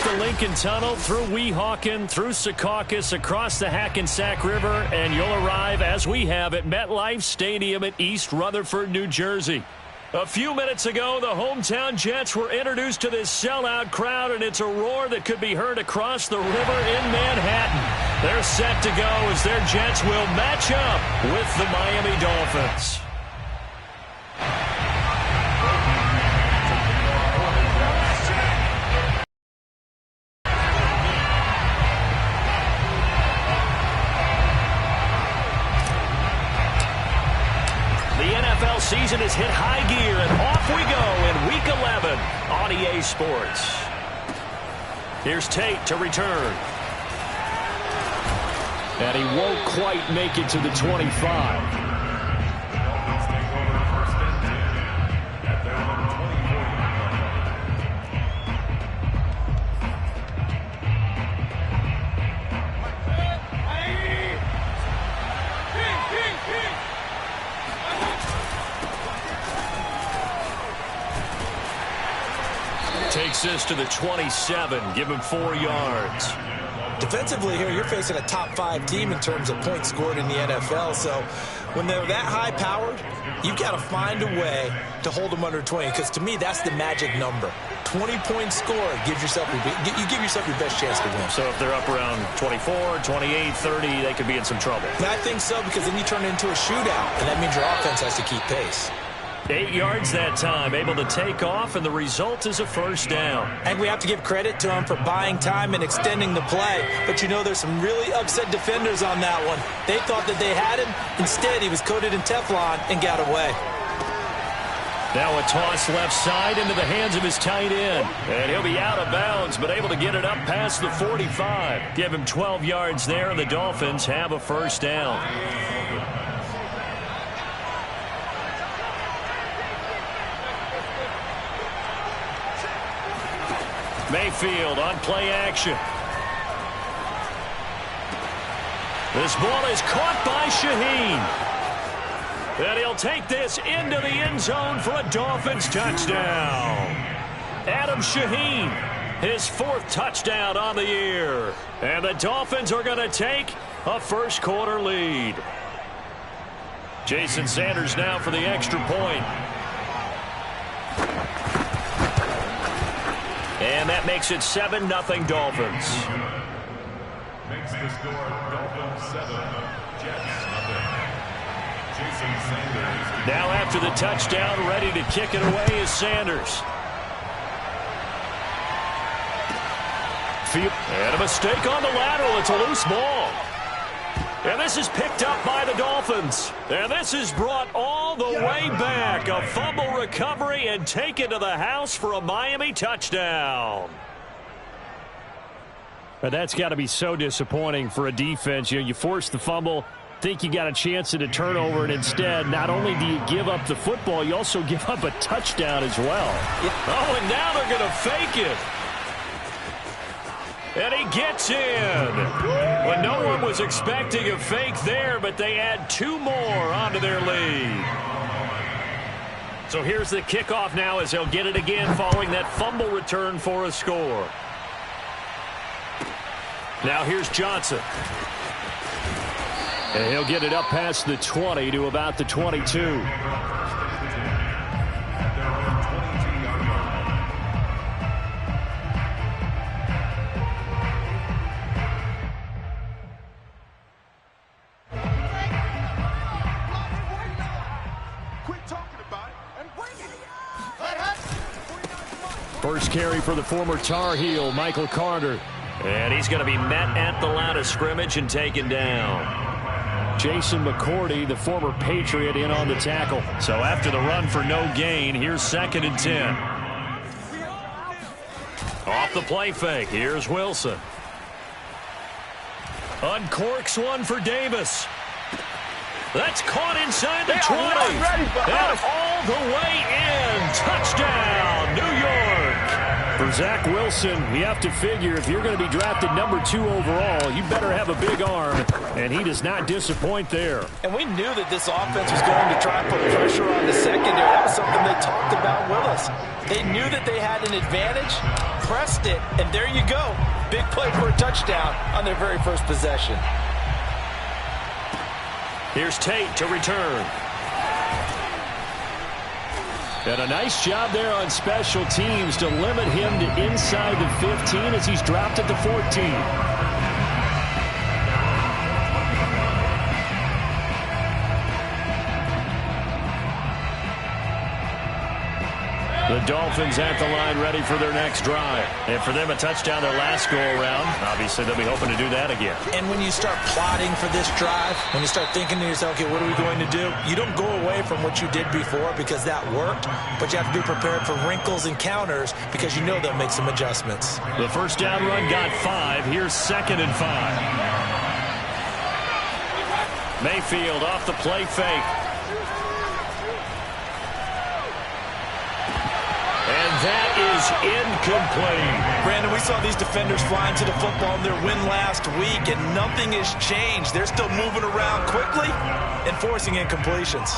the Lincoln Tunnel, through Weehawken, through Secaucus, across the Hackensack River, and you'll arrive, as we have, at MetLife Stadium at East Rutherford, New Jersey. A few minutes ago, the hometown Jets were introduced to this sellout crowd, and it's a roar that could be heard across the river in Manhattan. They're set to go as their Jets will match up with the Miami Dolphins. Season has hit high gear, and off we go in Week 11 on EA Sports. Here's Tate to return. And he won't quite make it to the 25. Takes this to the 27. Give him 4 yards. Defensively here, you're facing a top-5 team in terms of points scored in the NFL. So when they're that high-powered, you've got to find a way to hold them under 20. Because to me, that's the magic number. 20 points scored gives yourself you give yourself your best chance to win. So if they're up around 24, 28, 30, they could be in some trouble. And I think so, because then you turn it into a shootout, and that means your offense has to keep pace. 8 yards that time, able to take off, and the result is a first down. And we have to give credit to him for buying time and extending the play. But you know, there's some really upset defenders on that one. They thought that they had him. Instead, he was coated in Teflon and got away. Now a toss left side into the hands of his tight end. And he'll be out of bounds, but able to get it up past the 45. Give him 12 yards there, and the Dolphins have a first down. Mayfield on play action. This ball is caught by Shaheen. And he'll take this into the end zone for a Dolphins touchdown. Adam Shaheen, his 4th touchdown on the year. And the Dolphins are going to take a first-quarter lead. Jason Sanders now for the extra point. And that makes it 7-0 Dolphins. Makes the score Dolphins 7, Jets nothing. Jason Sanders. Now after the touchdown, ready to kick it away is Sanders. And a mistake on the lateral. It's a loose ball. And this is picked up by the Dolphins. And this is brought all the way back. A fumble recovery and taken to the house for a Miami touchdown. But that's got to be so disappointing for a defense. You force the fumble, think you got a chance at a turnover, and instead, not only do you give up the football, you also give up a touchdown as well. Oh, and now they're going to fake it. And he gets in. Well, no one was expecting a fake there, but they add 2 more onto their lead. So here's the kickoff now as they'll get it again following that fumble return for a score. Now here's Johnson. And he'll get it up past the 20 to about the 22. First carry for the former Tar Heel, Michael Carter. And he's going to be met at the line of scrimmage and taken down. Jason McCourty, the former Patriot, in on the tackle. So after the run for no gain, here's 2nd and 10. Off the play fake, here's Wilson. Uncorks one for Davis. That's caught inside the 20. And all the way in. Touchdown, New York. For Zach Wilson, you have to figure if you're going to be drafted number 2 overall, you better have a big arm, and he does not disappoint there. And we knew that this offense was going to try and put pressure on the secondary. That was something they talked about with us. They knew that they had an advantage, pressed it, and there you go. Big play for a touchdown on their very first possession. Here's Tate to return. And a nice job there on special teams to limit him to inside the 15 as he's dropped at the 14. The Dolphins at the line ready for their next drive. And for them, a touchdown their last go-around. Obviously, they'll be hoping to do that again. And when you start plotting for this drive, when you start thinking to yourself, okay, what are we going to do? You don't go away from what you did before because that worked, but you have to be prepared for wrinkles and counters because you know they'll make some adjustments. The first down run got 5. Here's 2nd and 5. Mayfield off the play fake. And that is incomplete. Brandon, we saw these defenders flying to the football in their win last week, and nothing has changed. They're still moving around quickly and forcing incompletions.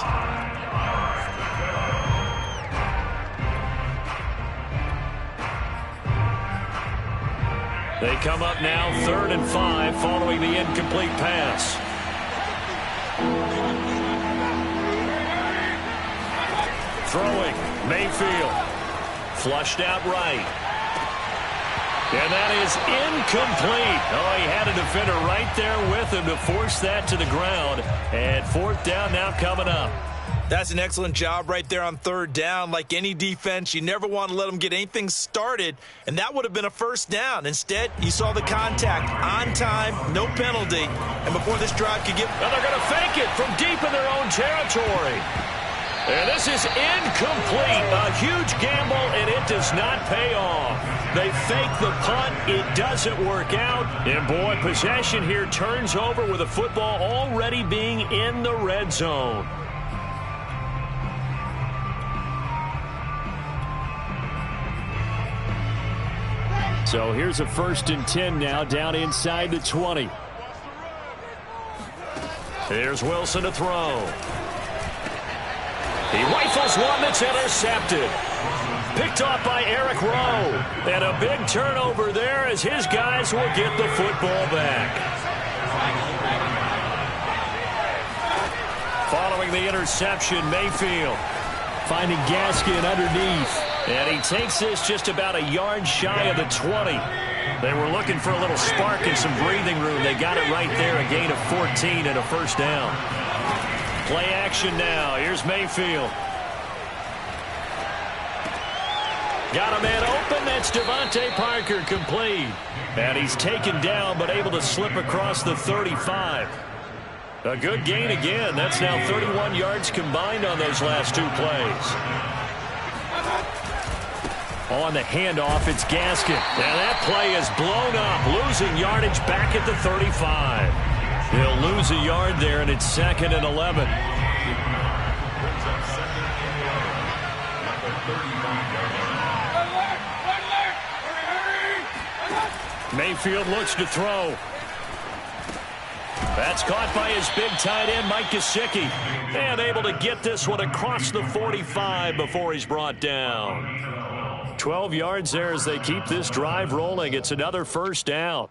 They come up now 3rd and 5 following the incomplete pass. Throwing, Mayfield. Flushed out right. And that is incomplete. Oh, he had a defender right there with him to force that to the ground. And 4th down now coming up. That's an excellent job right there on 3rd down. Like any defense, you never want to let them get anything started, and that would have been a first down. Instead, you saw the contact on time, no penalty, and before this drive could get... Now they're going to fake it from deep in their own territory. And this is incomplete. A huge gamble, and it does not pay off. They fake the punt. It doesn't work out. And, boy, possession here turns over with the football already being in the red zone. So here's a 1st and 10 now down inside the 20. Here's Wilson to throw. He rifles one that's intercepted. Picked off by Eric Rowe. And a big turnover there as his guys will get the football back. Following the interception, Mayfield finding Gaskin underneath. And he takes this just about a yard shy of the 20. They were looking for a little spark and some breathing room. They got it right there, a gain of 14 and a first down. Play action now. Here's Mayfield. Got a man open. That's Devontae Parker, complete. And he's taken down but able to slip across the 35. A good gain again. That's now 31 yards combined on those last 2 plays. On the handoff, it's Gaskin. And that play is blown up, losing yardage back at the 35. They'll lose a yard there, and it's 2nd and 11. Mayfield looks to throw. That's caught by his big tight end, Mike Gesicki. And able to get this one across the 45 before he's brought down. 12 yards there as they keep this drive rolling. It's another first down.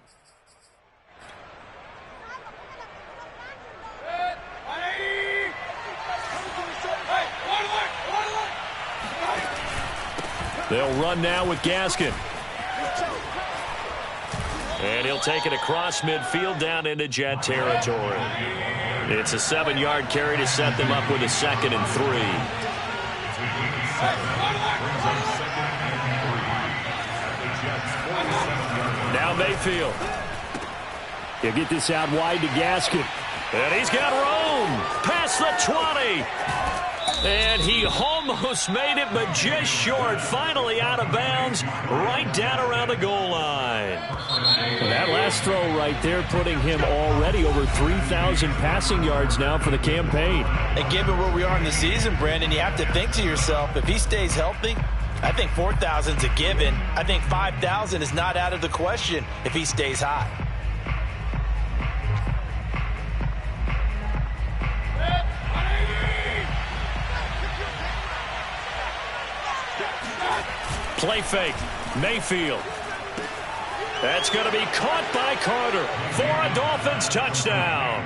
They'll run now with Gaskin. And he'll take it across midfield down into Jet territory. It's a 7-yard carry to set them up with a 2nd and 3. Now Mayfield. He'll get this out wide to Gaskin. And he's got room past the 20. And he almost made it, but just short. Finally out of bounds, right down around the goal line. And that last throw right there putting him already over 3,000 passing yards now for the campaign. And given where we are in the season, Brandon, you have to think to yourself, if he stays healthy, I think 4,000's a given. I think 5,000 is not out of the question if he stays hot. Play fake. Mayfield. That's going to be caught by Carter for a Dolphins touchdown.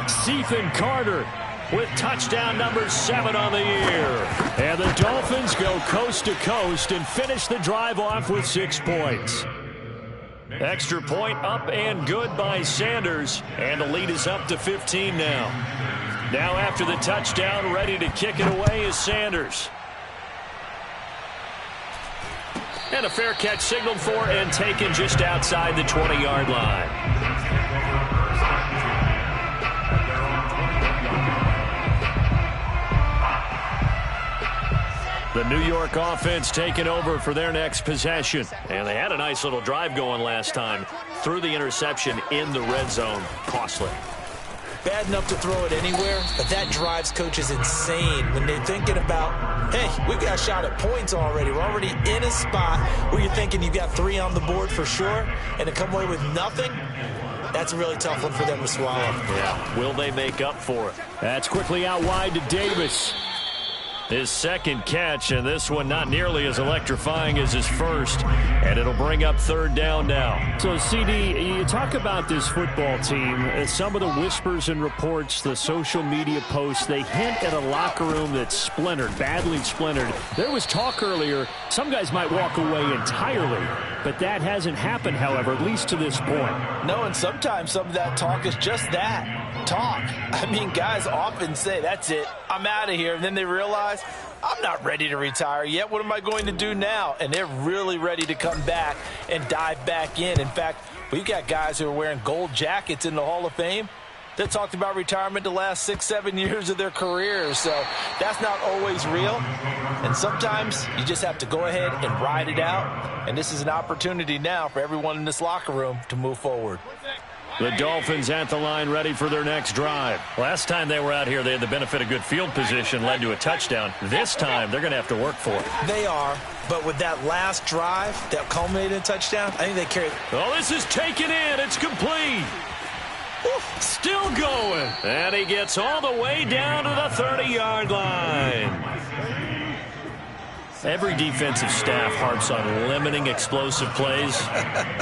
Stephen Carter with touchdown number 7 on the year. And the Dolphins go coast to coast and finish the drive off with 6 points. Extra point up and good by Sanders, and the lead is up to 15 now. Now after the touchdown, ready to kick it away is Sanders. And a fair catch signaled for and taken just outside the 20-yard line. The New York offense taking over for their next possession. And they had a nice little drive going last time. Threw the interception in the red zone. Costly. Bad enough to throw it anywhere, but that drives coaches insane when they're thinking about, hey, we've got a shot at points already. We're already in a spot where you're thinking you've got 3 on the board for sure, and to come away with nothing, that's a really tough one for them to swallow. Yeah, will they make up for it? That's quickly out wide to Davis. His second catch, and this one not nearly as electrifying as his first. And it'll bring up 3rd down now. So, CD, you talk about this football team. Some of the whispers and reports, the social media posts, they hint at a locker room that's splintered, badly splintered. There was talk earlier, some guys might walk away entirely. But that hasn't happened, however, at least to this point. No, and sometimes some of that talk is just that. Talk. I mean, guys often say, that's it, I'm out of here. And then they realize, I'm not ready to retire yet. What am I going to do now? And they're really ready to come back and dive back in. In fact, we've got guys who are wearing gold jackets in the Hall of Fame that talked about retirement the last 6-7 years of their careers. So that's not always real. And sometimes you just have to go ahead and ride it out. And this is an opportunity now for everyone in this locker room to move forward. The Dolphins at the line ready for their next drive. Last time they were out here, they had the benefit of good field position, led to a touchdown. This time, they're going to have to work for it. They are, but with that last drive that culminated in a touchdown, I think they carried. Oh, this is taken in. It's complete. Still going. And he gets all the way down to the 30-yard line. Every defensive staff harps on limiting explosive plays.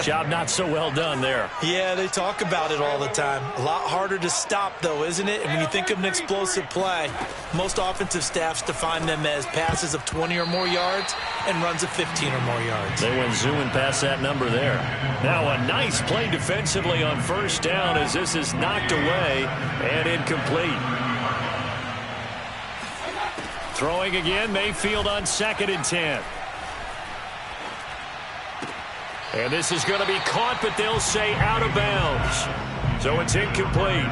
Job not so well done there. Yeah, they talk about it all the time. A lot harder to stop, though, isn't it? And when you think of an explosive play, most offensive staffs define them as passes of 20 or more yards and runs of 15 or more yards. They went zooming past that number there. Now a nice play defensively on 1st down as this is knocked away and incomplete. Throwing again, Mayfield on 2nd and 10. And this is going to be caught, but they'll say out of bounds. So it's incomplete.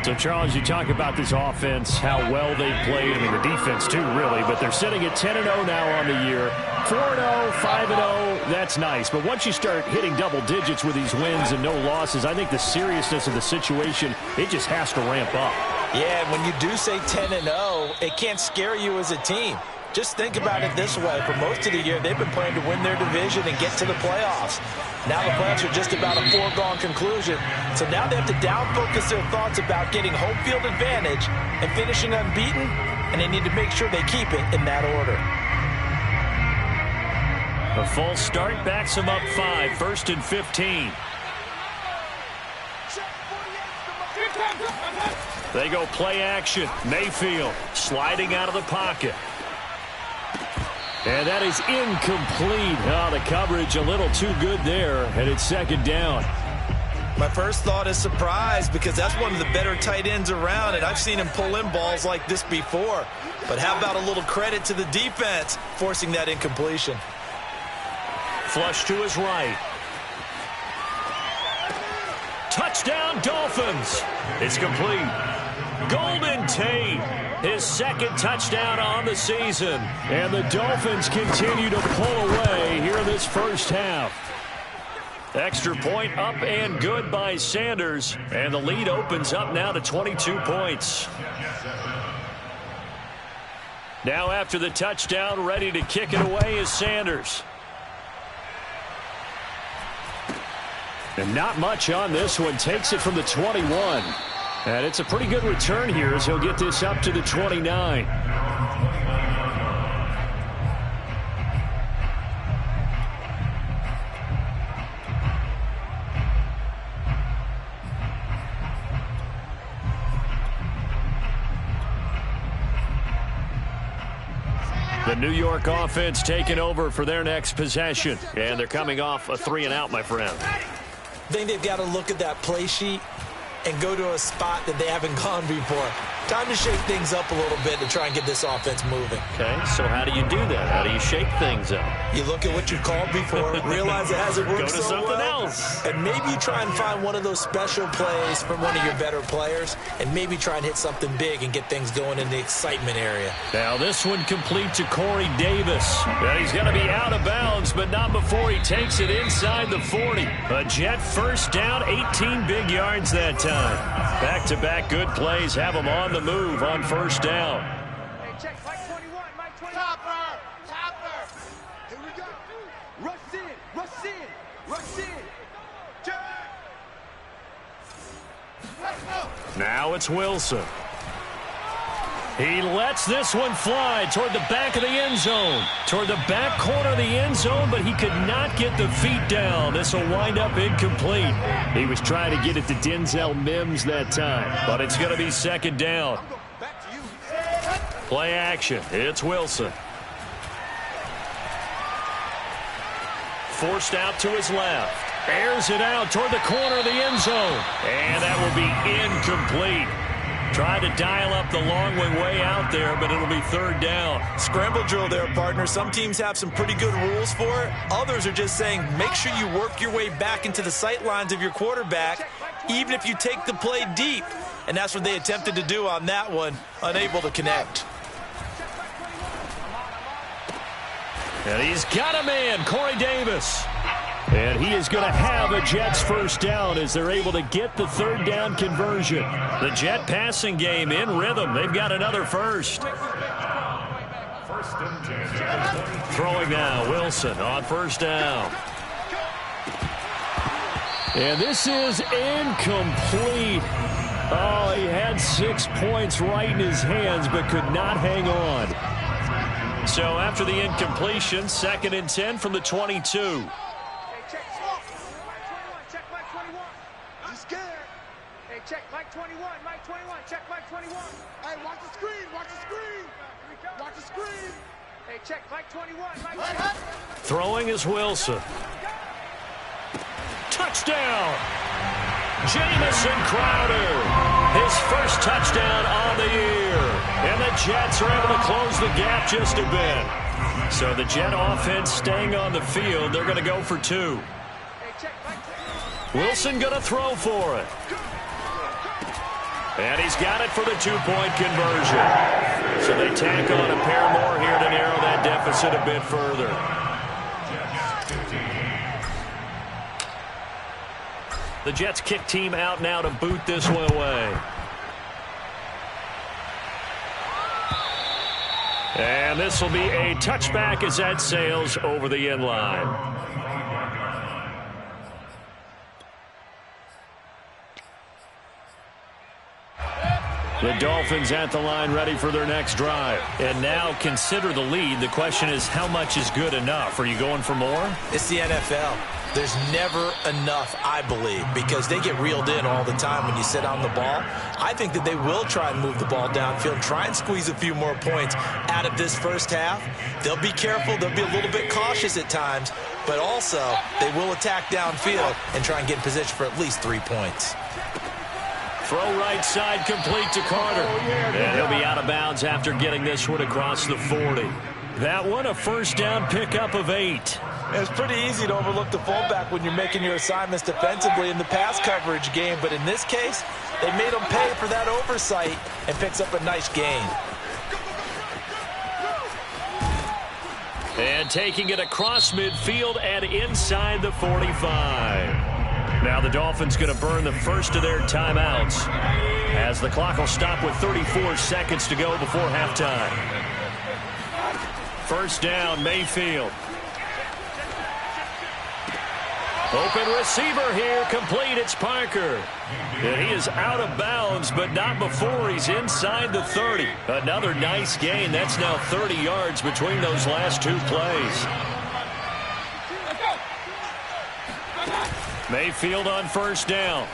So, Charles, you talk about this offense, how well they played. I mean, the defense, too, really. But they're sitting at 10-0 now on the year. 4-0, 5-0, that's nice. But once you start hitting double digits with these wins and no losses, I think the seriousness of the situation, it just has to ramp up. Yeah, when you do say 10-0, it can't scare you as a team. Just think about it this way. For most of the year, they've been playing to win their division and get to the playoffs. Now the playoffs are just about a foregone conclusion. So now they have to down-focus their thoughts about getting home field advantage and finishing unbeaten, and they need to make sure they keep it in that order. A false start backs them up 5, 1st and 15. They go play action. Mayfield sliding out of the pocket. And that is incomplete. Oh, the coverage a little too good there, and it's 2nd down. My first thought is surprise because that's one of the better tight ends around, and I've seen him pull in balls like this before. But how about a little credit to the defense forcing that incompletion? Flush to his right. Touchdown, Dolphins. It's complete. Golden Tate, his 2nd touchdown on the season. And the Dolphins continue to pull away here in this 1st half. Extra point up and good by Sanders. And the lead opens up now to 22 points. Now after the touchdown, ready to kick it away is Sanders. And not much on this one. Takes it from the 21. And it's a pretty good return here as he'll get this up to the 29. New York offense taking over for their next possession. And they're coming off a 3-and-out, my friend. I think they've got to look at that play sheet and go to a spot that they haven't gone before. Time to shake things up a little bit to try and get this offense moving. Okay, so how do you do that? How do you shake things up? You look at what you called before, realize it hasn't worked so well. Go to something else. And maybe you try and find one of those special plays from one of your better players, and maybe try and hit something big and get things going in the excitement area. Now this one complete to Corey Davis. And he's going to be out of bounds, but not before he takes it inside the 40. A Jet first down, 18 big yards that time. Back-to-back good plays have him on the move on first down. Hey, check Mike 21, Mike 21. Topper. Here we go. Rush in. Check. Let's go. Now it's Wilson. He lets this one fly toward the back of the end zone. Toward the back corner of the end zone, but he could not get the feet down. This will wind up incomplete. He was trying to get it to Denzel Mims that time, but it's going to be second down. Play action. It's Wilson. Forced out to his left. Airs it out toward the corner of the end zone. And that will be incomplete. Tried to dial up the long way out there, but it'll be third down. Scramble drill there, partner. Some teams have some pretty good rules for it. Others are just saying make sure you work your way back into the sight lines of your quarterback, even if you take the play deep. And that's what they attempted to do on that one, unable to connect. And he's got a man, Corey Davis. And he is going to have a Jets first down as they're able to get the third down conversion. The Jet passing game in rhythm. They've got another first. Throwing now, Wilson on first down. And this is incomplete. Oh, he had 6 points right in his hands, but could not hang on. So after the incompletion, 2nd and 10 from the 22. Check Mike 21, check Mike 21. Hey, watch the screen. Watch the screen. Hey, check Mike 21, Mike 21. Throwing is Wilson. Touchdown! Jamison Crowder. His first touchdown on the year. And the Jets are able to close the gap just a bit. So the Jet offense staying on the field. They're going to go for 2. Wilson going to throw for it. And he's got it for the 2-point conversion. So they tack on a pair more here to narrow that deficit a bit further. The Jets kick team out now to boot this one away. And this will be a touchback as that sails over the end line. The Dolphins at the line ready for their next drive. And now consider the lead. The question is, how much is good enough? Are you going for more? It's the NFL. There's never enough, I believe, because they get reeled in all the time when you sit on the ball. I think that they will try and move the ball downfield, try and squeeze a few more points out of this first half. They'll be careful. They'll be a little bit cautious at times, but also they will attack downfield and try and get in position for at least 3 points. Throw right side complete to Carter. And he'll be out of bounds after getting this one across the 40. That one a first down pickup of 8. It's pretty easy to overlook the fullback when you're making your assignments defensively in the pass coverage game, but in this case, they made him pay for that oversight and picks up a nice gain. And taking it across midfield and inside the 45. Now the Dolphins going to burn the first of their timeouts as the clock will stop with 34 seconds to go before halftime. First down, Mayfield. Open receiver here, complete, it's Parker. And he is out of bounds, but not before he's inside the 30. Another nice gain. That's now 30 yards between those last 2 plays. Mayfield on first down.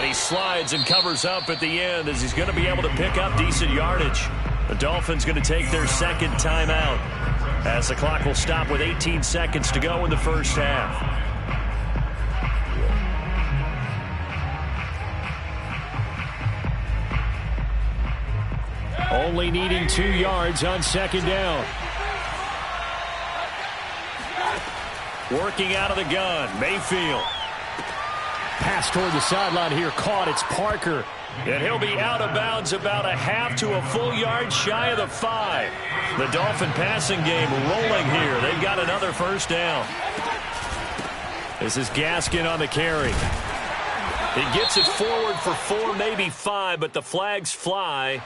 And he slides and covers up at the end as he's going to be able to pick up decent yardage. The Dolphins going to take their second timeout as the clock will stop with 18 seconds to go in the first half. Only needing 2 yards on second down. Working out of the gun, Mayfield. Pass toward the sideline here, caught. It's Parker. And he'll be out of bounds about a half to a full yard shy of the 5. The Dolphin passing game rolling here. They've got another first down. This is Gaskin on the carry. He gets it forward for 4, maybe 5, but the flags fly.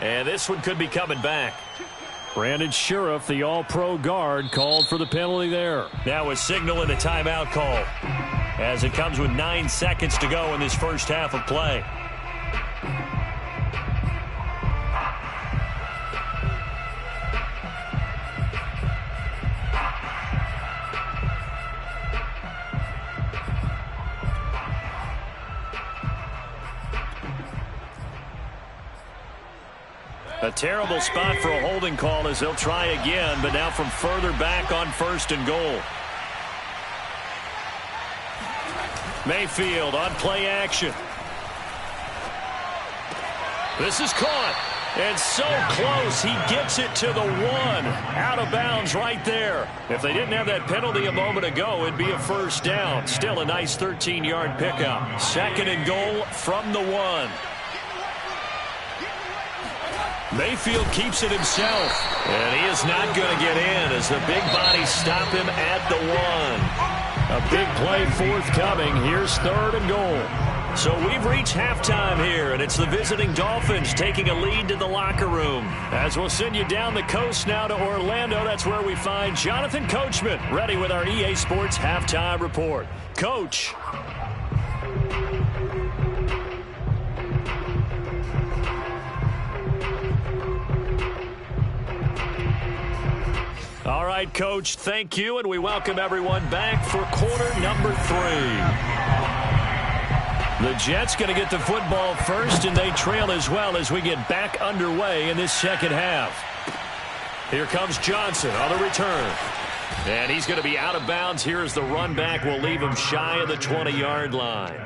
And this one could be coming back. Brandon Sheriff, the all-pro guard, called for the penalty there. Now a signal and a timeout call as it comes with 9 seconds to go in this first half of play. A terrible spot for a holding call as they'll try again, but now from further back on 1st and goal. Mayfield on play action. This is caught. And so close, he gets it to the 1. Out of bounds right there. If they didn't have that penalty a moment ago, it'd be a first down. Still a nice 13-yard pickup. 2nd and goal from the 1. Mayfield keeps it himself. And he is not going to get in as the big bodies stop him at the 1. A big play forthcoming. Here's 3rd and goal. So we've reached halftime here, and it's the visiting Dolphins taking a lead to the locker room. As we'll send you down the coast now to Orlando, that's where we find Jonathan Coachman, ready with our EA Sports Halftime Report. Coach. All right, Coach, thank you, and we welcome everyone back for quarter number 3. The Jets going to get the football first, and they trail as well as we get back underway in this second half. Here comes Johnson on the return. And he's going to be out of bounds here as the run back will leave him shy of the 20-yard line.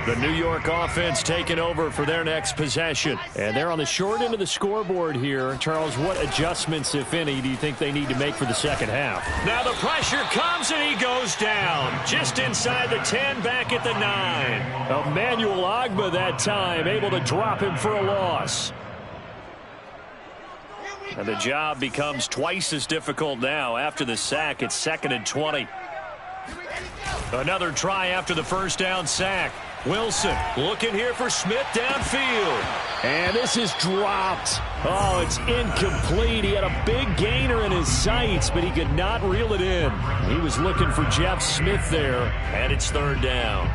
The New York offense taking over for their next possession. And they're on the short end of the scoreboard here. Charles, what adjustments, if any, do you think they need to make for the second half? Now the pressure comes and he goes down. Just inside the 10, back at the 9. Emmanuel Ogbah that time, able to drop him for a loss. And the job becomes twice as difficult now after the sack. It's 2nd and 20. Another try after the first down sack. Wilson looking here for Smith downfield. And this is dropped. Oh, it's incomplete. He had a big gainer in his sights, but he could not reel it in. He was looking for Jeff Smith there. And it's 3rd down.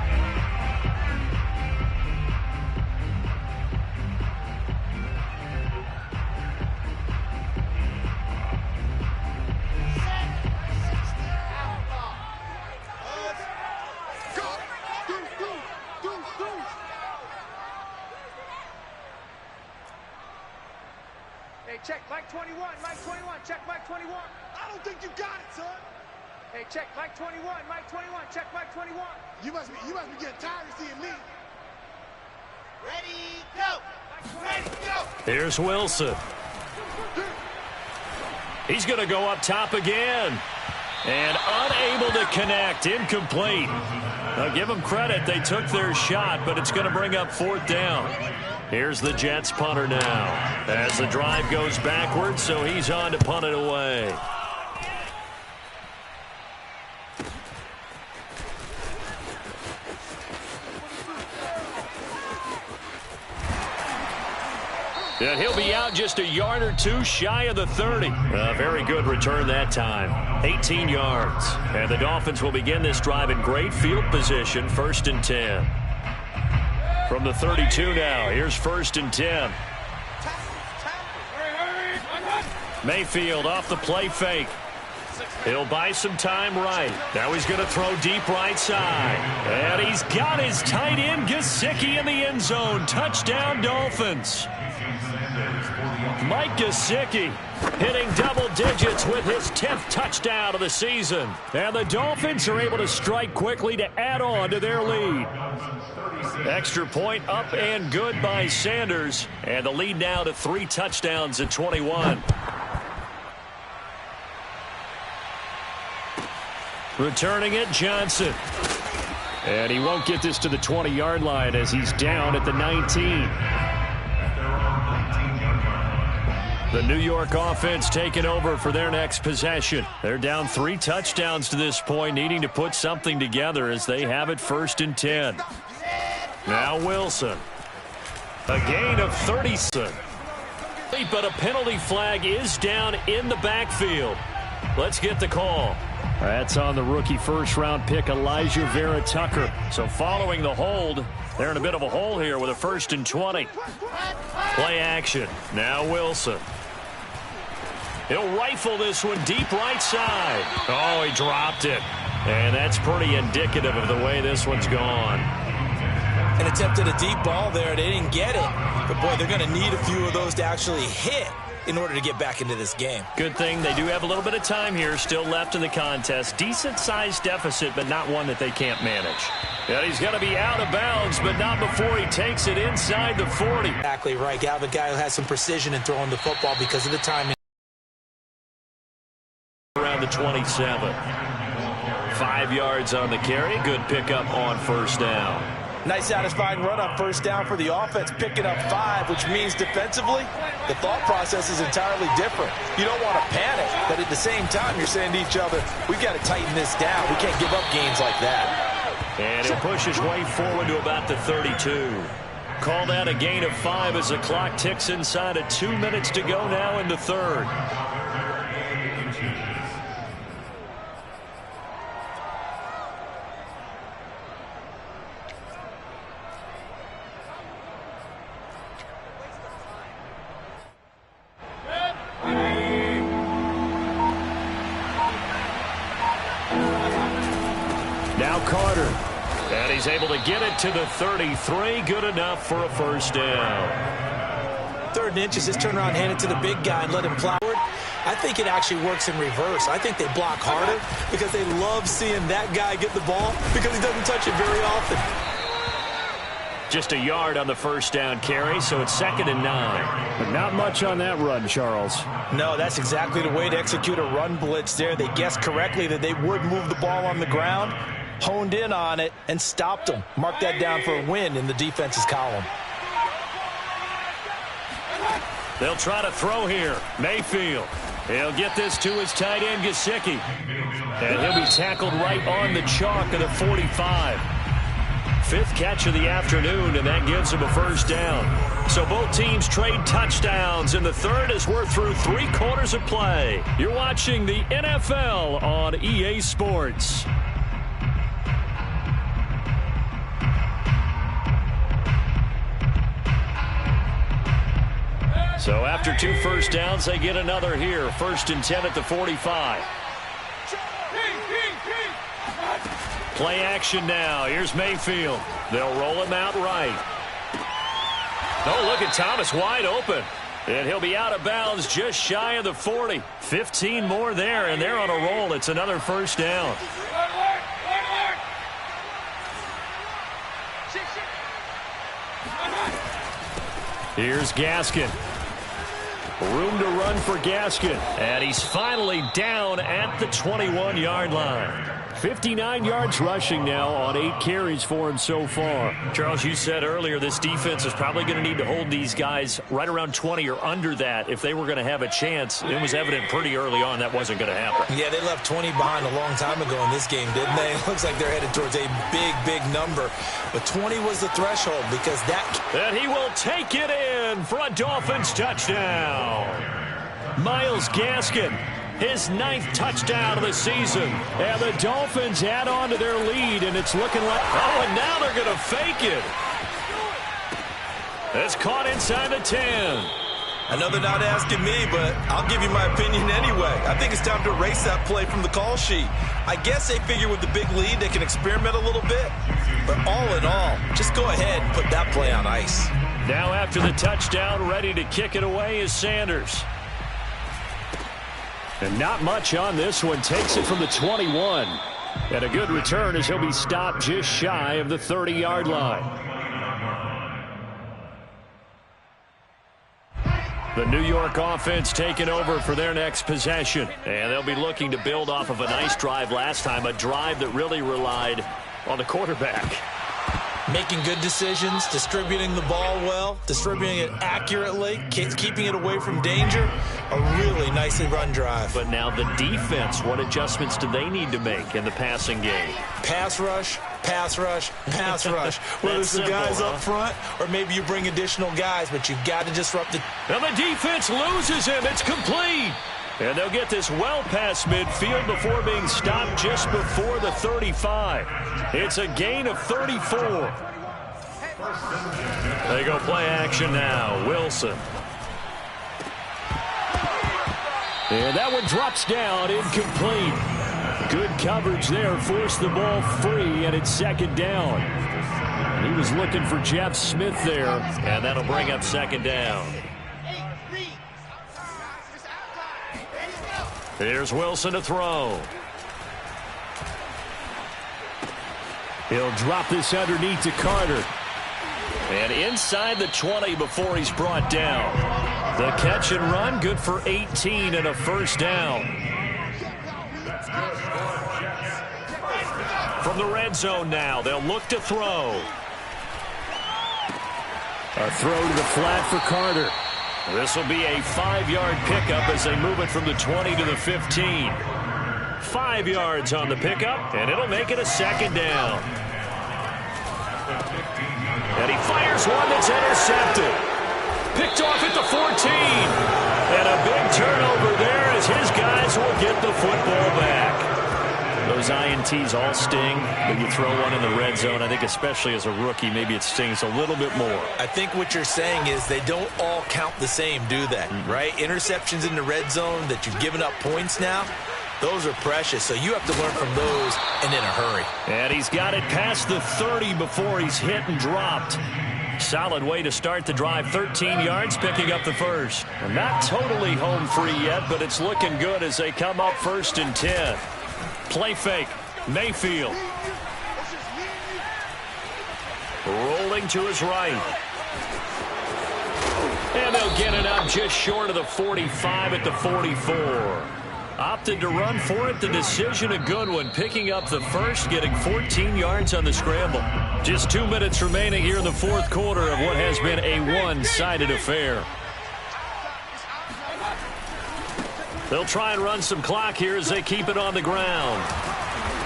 Check, Mike 21, Mike 21, check Mike 21. I don't think you got it, son. Hey, check, Mike 21, Mike 21, check Mike 21. You must be getting tired of seeing me. Ready, go! Ready, go! Here's Wilson. He's going to go up top again. And unable to connect, incomplete. Now give them credit, they took their shot, but it's going to bring up 4th down. Here's the Jets punter now as the drive goes backwards, so he's on to punt it away. And he'll be out just a yard or 2 shy of the 30. A very good return that time. 18 yards. And the Dolphins will begin this drive in great field position, 1st and 10. From the 32 now, here's 1st and 10. Mayfield off the play fake. He'll buy some time right. Now he's going to throw deep right side. And he's got his tight end Gesicki in the end zone. Touchdown, Dolphins. Mike Gesicki hitting double digits with his 10th touchdown of the season. And the Dolphins are able to strike quickly to add on to their lead. Extra point up and good by Sanders. And the lead now to 3 touchdowns at 21. Returning it, Johnson. And he won't get this to the 20-yard line as he's down at the 19. The New York offense taking over for their next possession. They're down 3 touchdowns to this point, needing to put something together as they have it 1st and 10. Now Wilson. A gain of 30. But a penalty flag is down in the backfield. Let's get the call. That's on the rookie first-round pick, Elijah Vera Tucker. So following the hold, they're in a bit of a hole here with a 1st and 20. Play action. Now Wilson. He'll rifle this one deep right side. Oh, he dropped it. And that's pretty indicative of the way this one's gone. And attempted a deep ball there. They didn't get it. But, boy, they're going to need a few of those to actually hit in order to get back into this game. Good thing they do have a little bit of time here still left in the contest. Decent-sized deficit, but not one that they can't manage. And he's going to be out of bounds, but not before he takes it inside the 40. Exactly right. Got a guy who has some precision in throwing the football because of the timing. Around the 27. 5 yards on the carry. Good pickup on 1st down. Nice satisfying run on 1st down for the offense, picking up 5, which means defensively, the thought process is entirely different. You don't want to panic, but at the same time, you're saying to each other, we've got to tighten this down. We can't give up gains like that. And he'll push his way forward to about the 32. Called out a gain of 5 as the clock ticks inside of 2 minutes to go now in the 3rd. Now Carter. And he's able to get it to the 33. Good enough for a 1st down. 3rd and inches, just turn around, hand it to the big guy and let him plow it. I think it actually works in reverse. I think they block harder because they love seeing that guy get the ball because he doesn't touch it very often. Just a yard on the 1st down carry, so it's 2nd and 9. But not much on that run, Charles. No, that's exactly the way to execute a run blitz there. They guessed correctly that they would move the ball on the ground, honed in on it, and stopped them. Mark that down for a win in the defense's column. They'll try to throw here. Mayfield. He'll get this to his tight end, Gesicki. And he'll be tackled right on the chalk of the 45. 5th catch of the afternoon, and that gives him a 1st down. So both teams trade touchdowns, and the 3rd as we're through 3 quarters of play. You're watching the NFL on EA Sports. So after 2 1st downs, they get another here. 1st and 10 at the 45. Play action now. Here's Mayfield. They'll roll him out right. Oh, look at Thomas wide open. And he'll be out of bounds just shy of the 40. 15 more there, and they're on a roll. It's another 1st down. Here's Gaskin. Room to run for Gaskin. And he's finally down at the 21-yard line. 59 yards rushing now on 8 carries for him so far. Charles, you said earlier this defense is probably going to need to hold these guys right around 20 or under that if they were going to have a chance. It was evident pretty early on that wasn't going to happen. Yeah, they left 20 behind a long time ago in this game, didn't they? It looks like they're headed towards a big number. But 20 was the threshold because that... And he will take it in for a Dolphins touchdown. Myles Gaskin. His 9th touchdown of the season. And the Dolphins add on to their lead, and it's looking like... Oh, and now they're going to fake it. It's caught inside the 10. I know they're not asking me, but I'll give you my opinion anyway. I think it's time to erase that play from the call sheet. I guess they figure with the big lead they can experiment a little bit. But all in all, just go ahead and put that play on ice. Now after the touchdown, ready to kick it away is Sanders. And not much on this one. Takes it from the 21. And a good return as he'll be stopped just shy of the 30-yard line. The New York offense taking over for their next possession. And they'll be looking to build off of a nice drive last time, a drive that really relied on the quarterback. Making good decisions, distributing the ball well, distributing it accurately, keeping it away from danger. A really nicely run drive. But now the defense, what adjustments do they need to make in the passing game? Pass rush, pass rush, pass rush. Whether it's the guys up front or maybe you bring additional guys, but you've got to disrupt it. And the defense loses him. It's complete. And they'll get this well past midfield before being stopped just before the 35. It's a gain of 34. They go play action now. Wilson. And that one drops down, incomplete. Good coverage there, forced the ball free, and it's second down. And he was looking for Jeff Smith there, and that'll bring up second down. Here's Wilson to throw. He'll drop this underneath to Carter. And inside the 20 before he's brought down. The catch and run, good for 18 and a first down. From the red zone now, they'll look to throw. A throw to the flat for Carter. This will be a 5-yard pickup as they move it from the 20 to the 15. 5 yards on the pickup, and it'll make it a second down. And he fires one that's intercepted. Picked off at the 14. And a big turnover there as his guys will get the football back. Those INTs all sting, but you throw one in the red zone. I think especially as a rookie, maybe it stings a little bit more. I think what you're saying is they don't all count the same, do they? Right? Interceptions in the red zone that you've given up points now, those are precious. So you have to learn from those and in a hurry. And he's got it past the 30 before he's hit and dropped. Solid way to start the drive. 13 yards, picking up the first. And not totally home free yet, but it's looking good as they come up 1st and 10. Play fake. Mayfield. Rolling to his right. And they'll get it up just short of the 45 at the 44. Opted to run for it. The decision a good one. Picking up the first, getting 14 yards on the scramble. Just 2 minutes remaining here in the fourth quarter of what has been a one-sided affair. They'll try and run some clock here as they keep it on the ground.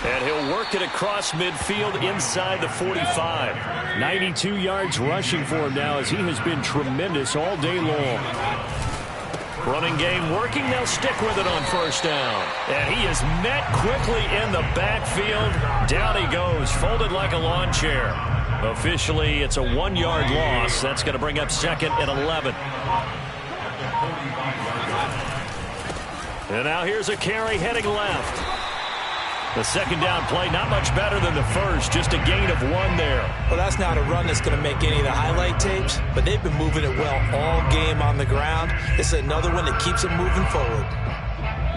And he'll work it across midfield inside the 45. 92 yards rushing for him now as he has been tremendous all day long. Running game working. They'll stick with it on first down. And he is met quickly in the backfield. Down he goes, folded like a lawn chair. Officially, it's a 1-yard loss. That's going to bring up 2nd and 11. And now here's a carry heading left. The second down play, not much better than the first, just a gain of 1 there. Well, that's not a run that's going to make any of the highlight tapes, but they've been moving it well all game on the ground. This is another one that keeps them moving forward.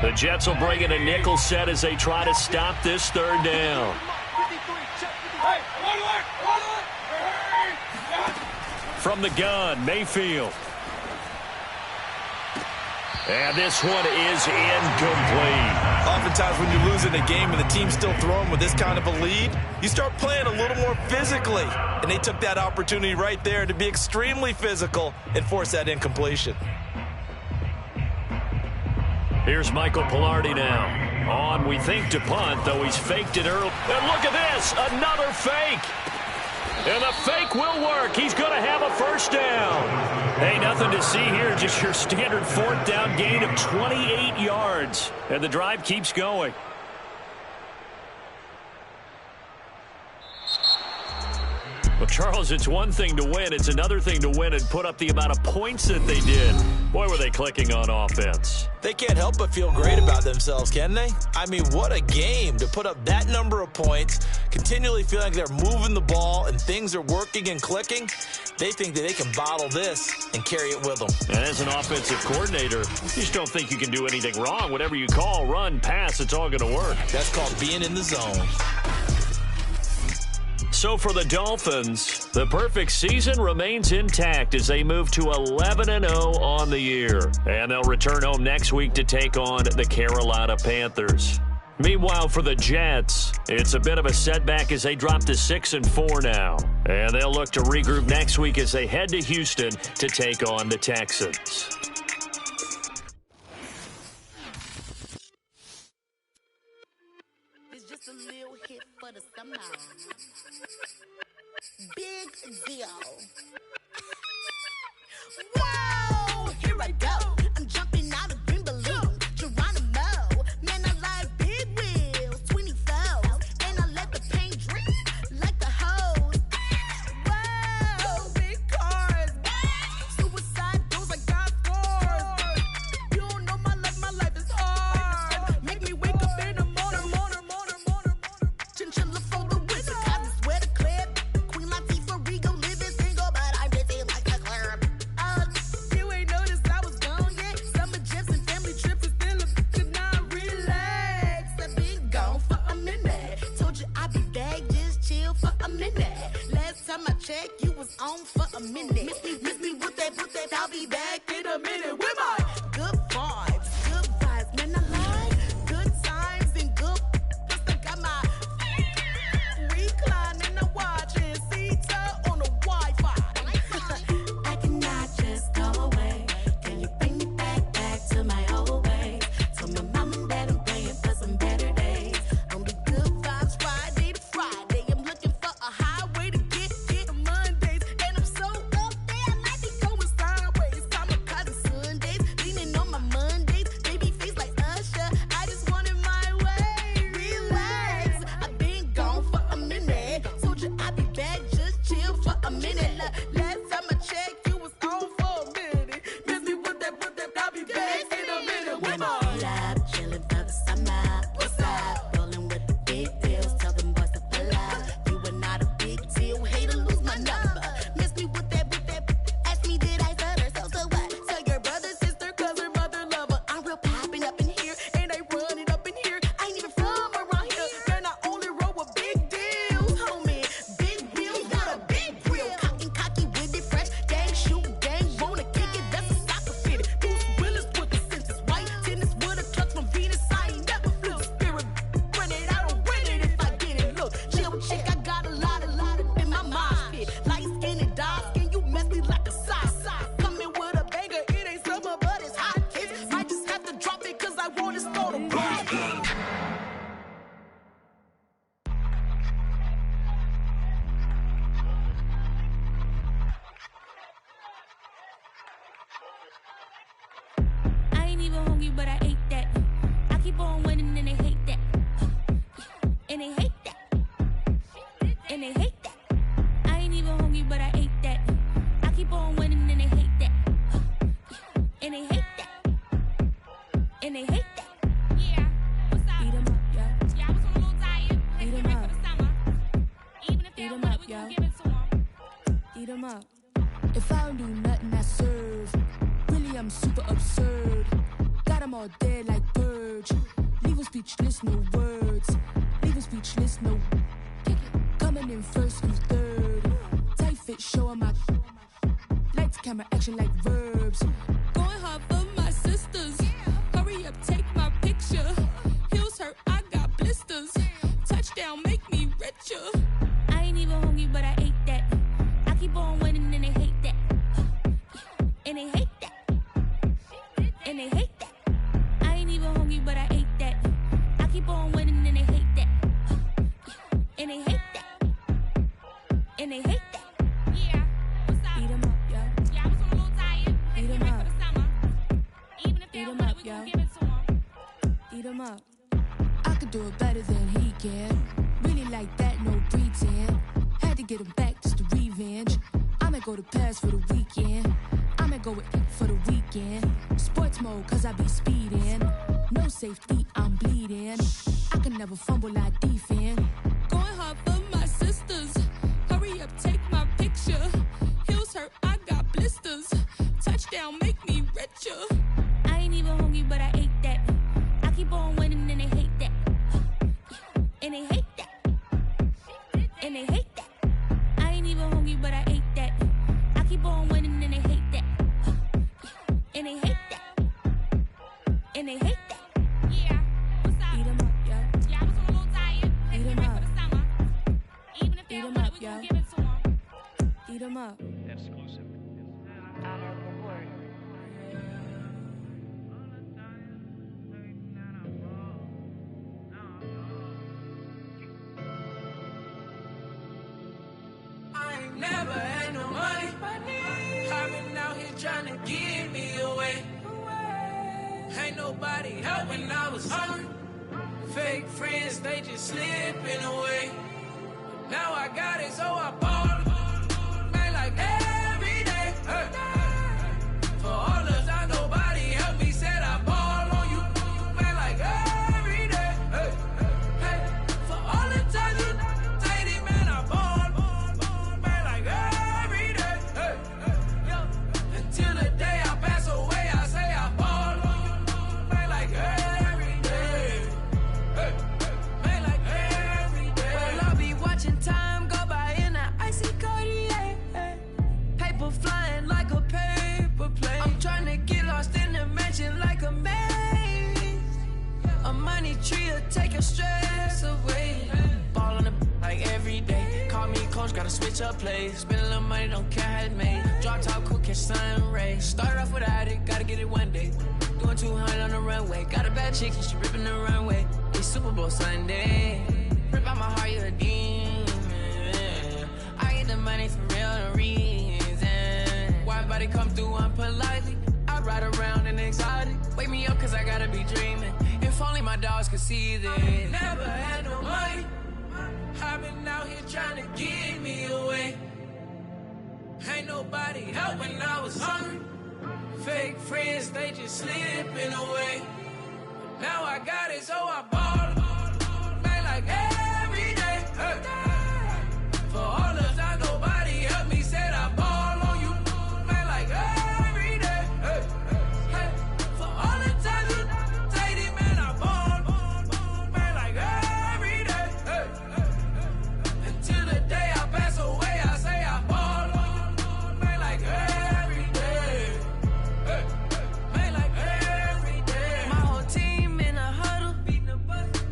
The Jets will bring in a nickel set as they try to stop this third down. From the gun, Mayfield. And this one is incomplete. Oftentimes when you're losing a game and the team's still throwing with this kind of a lead, you start playing a little more physically. And they took that opportunity right there to be extremely physical and force that incompletion. Here's Michael Pilardi now. On, we think, to punt, though he's faked it early. And look at this, another fake. And the fake will work. He's going to have a first down. Hey, nothing to see here. Just your standard 4th down gain of 28 yards. And the drive keeps going. Well, Charles, it's one thing to win. It's another thing to win and put up the amount of points that they did. Boy, were they clicking on offense. They can't help but feel great about themselves, can they? I mean, what a game to put up that number of points, continually feeling like they're moving the ball and things are working and clicking. They think that they can bottle this and carry it with them. And as an offensive coordinator, you just don't think you can do anything wrong. Whatever you call, run, pass, it's all going to work. That's called being in the zone. So for the Dolphins, the perfect season remains intact as they move to 11-0 on the year. And they'll return home next week to take on the Carolina Panthers. Meanwhile, for the Jets, it's a bit of a setback as they drop to 6-4 now. And they'll look to regroup next week as they head to Houston to take on the Texans. It's just a little hit for the summer. Big deal. Whoa, here I go. I'm jumping out of green balloon. Geronimo, man, I like big wheels, 24, and I let the paint drip like the hose. Whoa, big cars, suicide doors, I got scores. You don't know my life is hard. Make me wake up in the morning. Chinchilla for the winter, cause I swear to clip. Queen Latifah, Rigo, living single, but I'm busy like a club. You ain't noticed I was gone yet. Summer jets and family trips is still a could not relax. I've been gone for a minute. Told you I'd be back, just chill for a minute. Last time I checked, you was on for a minute. Miss me with that, I'll be back in a minute. With my good vibes, man, I like good times and good. Plus I got my reclining and watching Sita on the Wi-Fi. I cannot just go away. Can you bring me back to my old ways? Tell my mom and dad I'm praying for some better days. Only good vibes Friday to Friday. I'm looking for a highway to get to Mondays. And I'm so up there, I might be going sideways. Kamikaze Sundays, leaning on my Mondays. Baby face like Usher, I just want it my way. Relax, I've been gone for a minute. Told you I'd be back, just chill for a minute. Last time I checked, you was on for a minute. Miss me with that, I'll be back in a minute. With my pull up, chillin' for the summer. What's up? Rollin' with the big deals, tell them boys to pull up. You are not a big deal, hate to lose my number. Miss me with that, ask me did I stutter, so what? Tell your brother, sister, cousin, mother, lover. I'm real poppin' up in here, and I run it up in here. I ain't even from around here, man, I only roll with big deals, homie. Big wheels, got a big wheel. Cocky with it, fresh, gang shoot, gang wanna kick it, that's a soccer fitted. Bruce Willis with the senses, white tennis with a clutch from Venus. I ain't never flew the spirit, run it, I don't win it if I get it. Look, chill chick, I got a lot in my mind fit. Light skin and dark skin, you mess me like a sock. Coming with a banger, it ain't summer, but it's hot. Kids might just have to drop it, cause I want to start a block. I ain't even hungry, but I ate that. I keep on winning and they hate that. And they hate that. And they hate that. I ain't even hungry, but I ate that. I keep on winning and they hate that. And they hate that. And they hate that. Yeah, what's up? Eat 'em up, yo. Yeah, I was on a little diet. Let's Eat 'em get ready up. for the summer. Even if they Eat don't 'em want up, it, we gon' yo. give it to them. Eat 'em up. If I don't do nothing, I serve. Really, I'm super absurd. Got 'em all dead like purge. Leave 'em speechless, no words. Leave 'em speechless, no. Coming in first and third. Tight fit, showing my. Lights, camera, action like verbs. Going hard for my sisters. Hurry up, take my picture. Heels hurt, I got blisters. Touchdown, make me richer. I ain't even hungry, but I ate that. I keep on winning and they hate that. And they hate that. And they hate that. I ain't even hungry, but I ate that. I keep on winning and they hate that. And they hate that. And they hate that. Yeah, what's up? Eat 'em up, yo. Yeah, I was on a little diet. Let's Eat get 'em ready up. for the summer. Even if they Eat don't 'em want up, it, we yo. gon' give it to them. Eat 'em up. I could do it better than he can. Really like that, no pretend. Had Had to get him back just to revenge. I'ma go to Paris for the weekend. I'ma go with for the weekend. Sports mode, cause I be speeding. No safety, I'm bleeding. I can never fumble, I defend. Going hard for my sisters. Hurry up, take my picture. Heels hurt, I got blisters. Touchdown, make me richer. I ain't even hungry, but I ate that. I keep on winning and they hate that. And they hate that. And they hate that. I ain't even hungry, but I ate that. I keep on winning and they hate that. And they hate that. And they hate that. Yeah, what's up? Eat 'em up, yo. Yeah, I was on a little diet. Had to Eat get 'em ready up. for the summer. Even if they Eat don't 'em want up, it, we yo. gon' give it to them. Eat 'em up. I ain't never had no money. I've been out here trying to give me away. Ain't nobody helping, I was hungry. Fake friends, they just slipping away. Now I got it, so I ball. Man, like every day. Hey. For all the time nobody helped me, said I ball on you. Man, like every day. Hey. Hey. For all the times you dated, man, I ball. Man, like every day. Hey. Yo. Until the day I pass away, I say I ball on you. Man, like every day. Hey. Man, like every day. Well, I'll be watching time go by in an icy Cartier. Paper flying like a paper plane. I'm trying to get lost in the mansion like a maze. A money tree will take your stress away. Ball on the like every day. Call me coach, gotta switch up plays. Spend a little money, don't care how it made. Drop top, cool, catch sun rays. Start off without it, gotta get it one day. Doing 200 on the runway. Got a bad chick and she ripping the runway. It's Super Bowl Sunday. Rip out my heart, you a demon. I get the money for real, no reason. Why body come through unpolitely? I ride around in exotic. Wake me up cause I gotta be dreaming. If only my dogs could see this. Never had no money. I've been out here trying to give me away. Ain't nobody helping, I was hungry. Fake friends, they just slipping away. Now I got it, so I ball. Man, like every day. Hey. For all the time nobody helped me, said I ball on you. Man, like every day. Hey. Hey. For all the times you dated, man, I ball. Man, like every day. Hey. Until the day I pass away, I say I ball. Man, like every day. Hey. Man, like every day. My whole team in a huddle.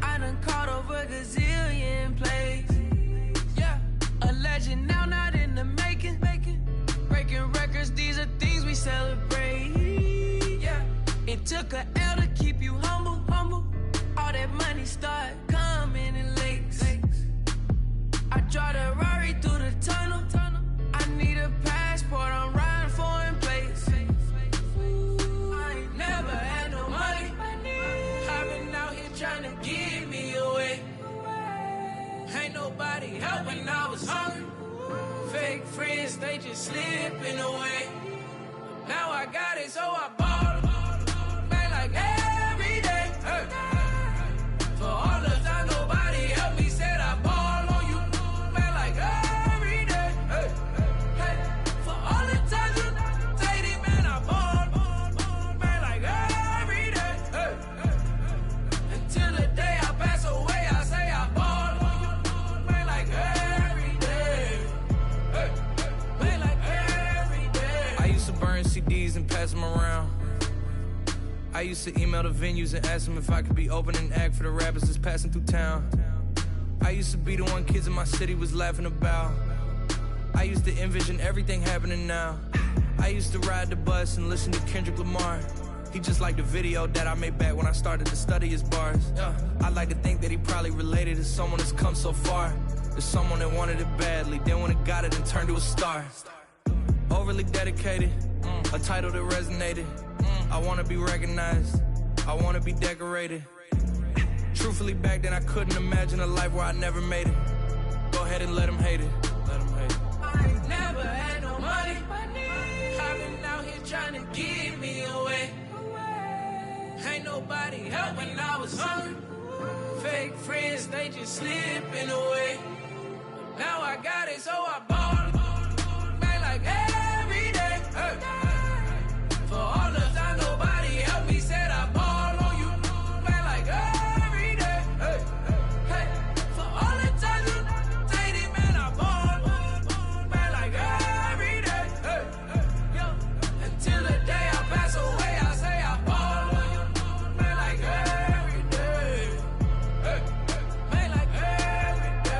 I done caught over a gazillion plays. Yeah, a legend now, not in the making. Breaking records, these are things we celebrate. Yeah, it took a L to keep you humble. All that money start coming in lakes. I drive the Rari through the tunnel. I need a passport, I'm riding foreign plates. I ain't never had no money. I've been out here trying to give me away. Ain't nobody helping, I was hungry. Fake friends, they just slipping away. Now I got it, so I ball. Man, like every day. Hey. For all the time nobody helped me, said I ball on you. Man, like every day. Hey. Hey. For all the times you dated, man, I ball. Man, like every day. Hey. Until the day I pass away, I say I ball. Man, like every day. Hey. Man, like every day. I used to burn CDs and pass them around. I used to email the venues and ask them if I could be opening act for the rappers that's passing through town. I used to be the one kids in my city was laughing about. I used to envision everything happening now. I used to ride the bus and listen to Kendrick Lamar. He just like the video that I made back when I started to study his bars. I like to think that he probably related to someone that's come so far. There's someone that wanted it badly, then when it got it and turned to a star. Overly dedicated, a title that resonated. I wanna be recognized, I wanna be decorated. Truthfully, back then I couldn't imagine a life where I never made it. Go ahead and let them hate it. trying to give me away. Ain't nobody help when I was hungry. Fake friends, they just slipping away. Now I got it, so I ball. Man, like every day. Hey. For all the time nobody helped me, said I ball on you. Man, like every day. Hey. Hey. For all the time you dated, man, I ball. Man, like every day. Hey. Yo. Until the day I pass away, I say I ball on you. Man, like every day. Hey. Man, like every day.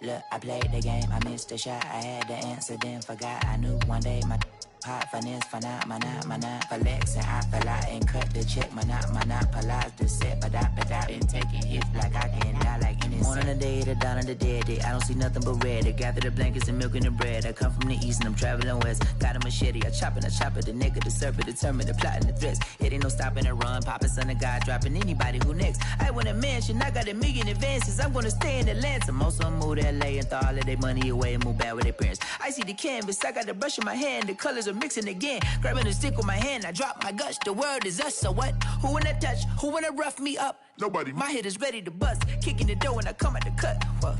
Look, I played the game, I missed the shot, I had the answer, then forgot. I knew one day my hot finesse, for not, my not, flexing, I fell out and cut the check, my not, polize the set, but I been taking hits like I can die like any Morning the day, the dawn of the dead day, I don't see nothing but red. I gather the blankets and milk and the bread. I come from the east and I'm traveling west. Got a machete, I chop it, the neck of the serpent, determined the plot and the threats. It ain't no stopping the run, popping son of God, dropping anybody who next. I want a mansion, I got a million advances, I'm gonna stay in Atlanta. Most of them move to LA and throw all of their money away and move back with their parents. I see the canvas, I got the brush in my hand, the colors are mixing again. Grabbing the stick with my hand, I drop my guts, the world is us, so what? Who wanna touch, who wanna rough me up? Nobody. My head is ready to bust, kicking the door when I come at the cut. Well,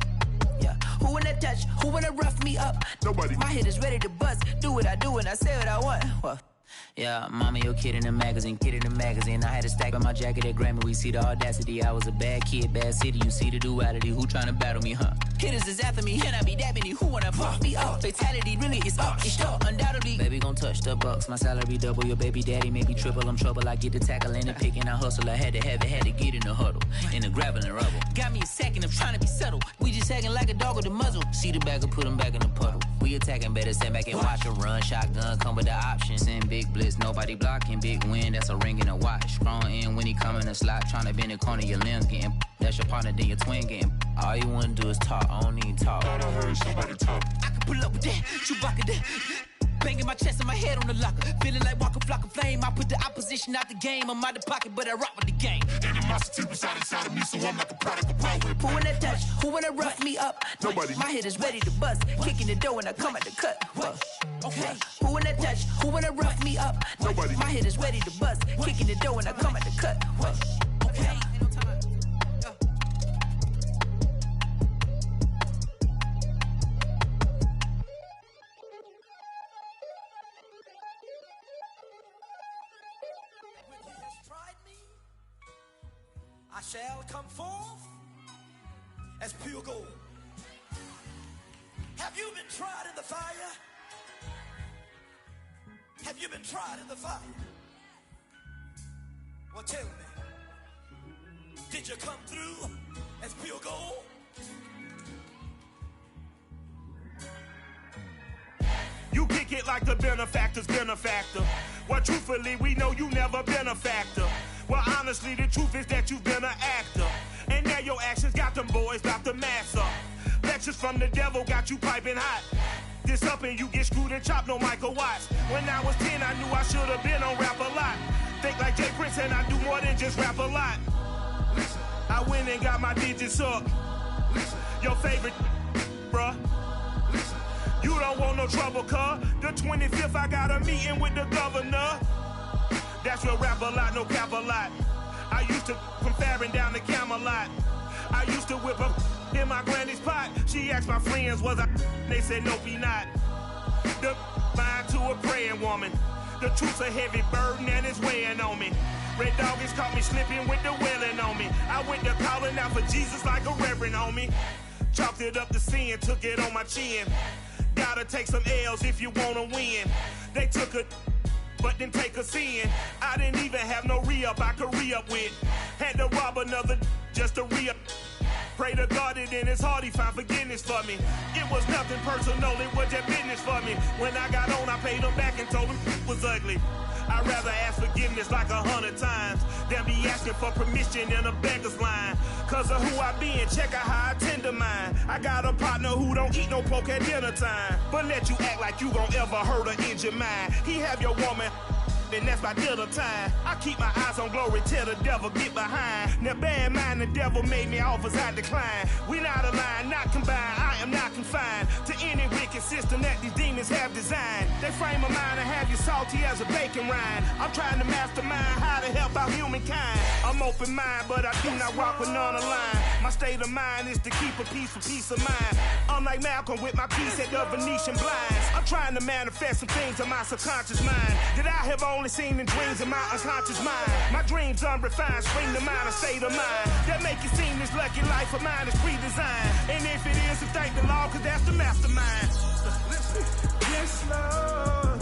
yeah. Who wanna touch, who wanna rough me up? Nobody. My head is ready to bust, do what I do and I say what I want. Well, yeah, mama, your kid in the magazine, I had a stack on my jacket at Grammy, we see the audacity. I was a bad kid, bad city, you see the duality. Who tryna battle me, huh? Hitters is after me, and I be that many. Who wanna fuck me up? Fatality really is up, it's up, undoubtedly. Baby gon' touch the bucks, my salary double. Your baby daddy make me triple, I'm trouble. I get the tackling and picking, I hustle. I had to have it, had to get in the huddle, in the gravel and rubble. Got me a second, I'm trying to be subtle. We just acting like a dog with a muzzle. See the bagger, put him back in the puddle. We attacking, better stand back and watch her run. Shotgun come with the option. Send big blitz, nobody blocking. Big win, that's a ring and a watch. Strong in when he come in a slot. Tryna bend the corner, your limbs getting. That's your partner, then your twin getting. All you wanna do is talk, I don't need talk. Thought I heard somebody talk. I can pull up with that, Chewbacca that. Banging my chest and my head on the locker. Feeling like Walker Flock of Flame. I put the opposition out the game. I'm out the pocket, but I rock with the game. Animosity reside inside of me, so I'm like a product of power. Who wanna touch? Who wanna rough me up? Nobody. My head is ready to bust. Kicking the door when I come at the cut. Okay. Who wanna touch? Who wanna rough me up? Nobody. My head is ready to bust. Kicking the door when I come at the cut. Okay. I shall come forth as pure gold. Have you been tried in the fire? Have you been tried in the fire? Well, tell me, did you come through as pure gold? You kick it like the benefactor's benefactor. Well, truthfully, we know you never been a factor. Well, honestly, the truth is that you've been an actor. And now your actions got them boys about to mass up. Lectures from the devil got you piping hot. This up and you get screwed and chopped, no Michael Watts. When I was 10, I knew I should have been on rap a lot. Think like Jay Prince and I do more than just rap a lot. Listen. I went and got my digits up. Listen. Your favorite, bruh. Listen. You don't want no trouble, cuz. The 25th, I got a meeting with the governor. That's real rap a lot, no cap a lot. I used to from Farron down to Camelot. I used to whip up in my granny's pot. She asked my friends, was I? They said, no, be not. The mind to a praying woman. The truth's a heavy burden and it's weighing on me. Red Doggies caught me slipping with the wailing on me. I went to calling out for Jesus like a reverend on me. Chalked it up to sin, took it on my chin. Gotta take some L's if you wanna win. They took a but then take a sin. I didn't even have no re-up I could re-up with. Had to rob another just to re-up. Pray to God that in his heart he found forgiveness for me. It was nothing personal, it was just business for me. When I got on, I paid him back and told him it was ugly. I'd rather ask forgiveness like 100 times than be asking for permission in a beggar's line. Cause of who I be and check out how I tend to mine. I got a partner who don't eat no pork at dinner time, but let you act like you gon' ever hurt or injure mine. He have your woman, and that's by dinner time. I keep my eyes on glory till the devil get behind. Now bear in mind the devil made me offers I decline. We not aligned, not combined, I am not confined to any wicked system that these demons have designed. They frame a mind and have you salty as a bacon rind. I'm trying to mastermind how to help out humankind. I'm open mind, but I do not walk with none aligned. My state of mind is to keep a peaceful peace of mind. Unlike Malcolm with my peace at the Venetian blinds. I'm trying to manifest some things in my subconscious mind that I have only seen in dreams in my unconscious mind. My dreams unrefined, spring to mind, a state of mind that make it seem this lucky life of mine is pre-designed. And if it is, then thank the Lord, cause that's the mastermind. Yes, Lord.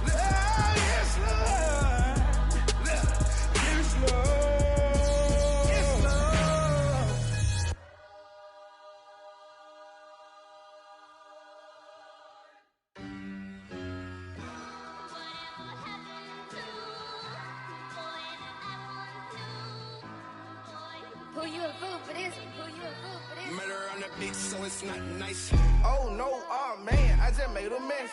Yes, Lord. Yes, Lord. Who you a fool for this? Who you a fool for this? Murder on the beat, so it's not nice. Oh no, oh man, I just made a mess.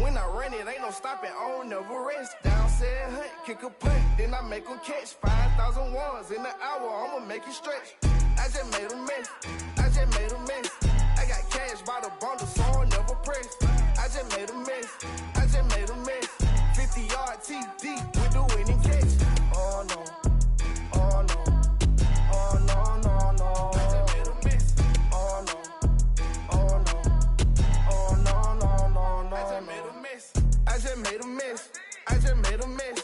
When I run it, ain't no stopping, I don't never rest. Down said hunt, kick a punt, then I make them catch 5,000 ones in the hour, I'ma make it stretch. I just made a mess, I just made a mess. I got cash by the bundle, so I'll never press. I just made a mess, I just made a mess. 50-yard TD with the winning catch. Oh no, oh no. Oh no, no, no. I just made a mess. Oh no. Oh no. Oh no, no, no, no. I just made a mess. I just made a mess. I just made a mess.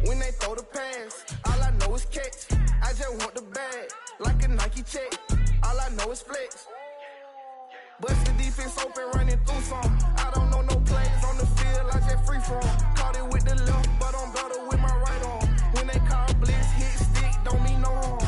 When they throw the pass, all I know is catch. I just want the bag, like a Nike check. All I know is flex. Bust the defense open, running through some. I don't know no plays on the field, I just free from. Caught it with the left, but I'm better with my right arm. When they call blitz, hit stick, don't mean no harm.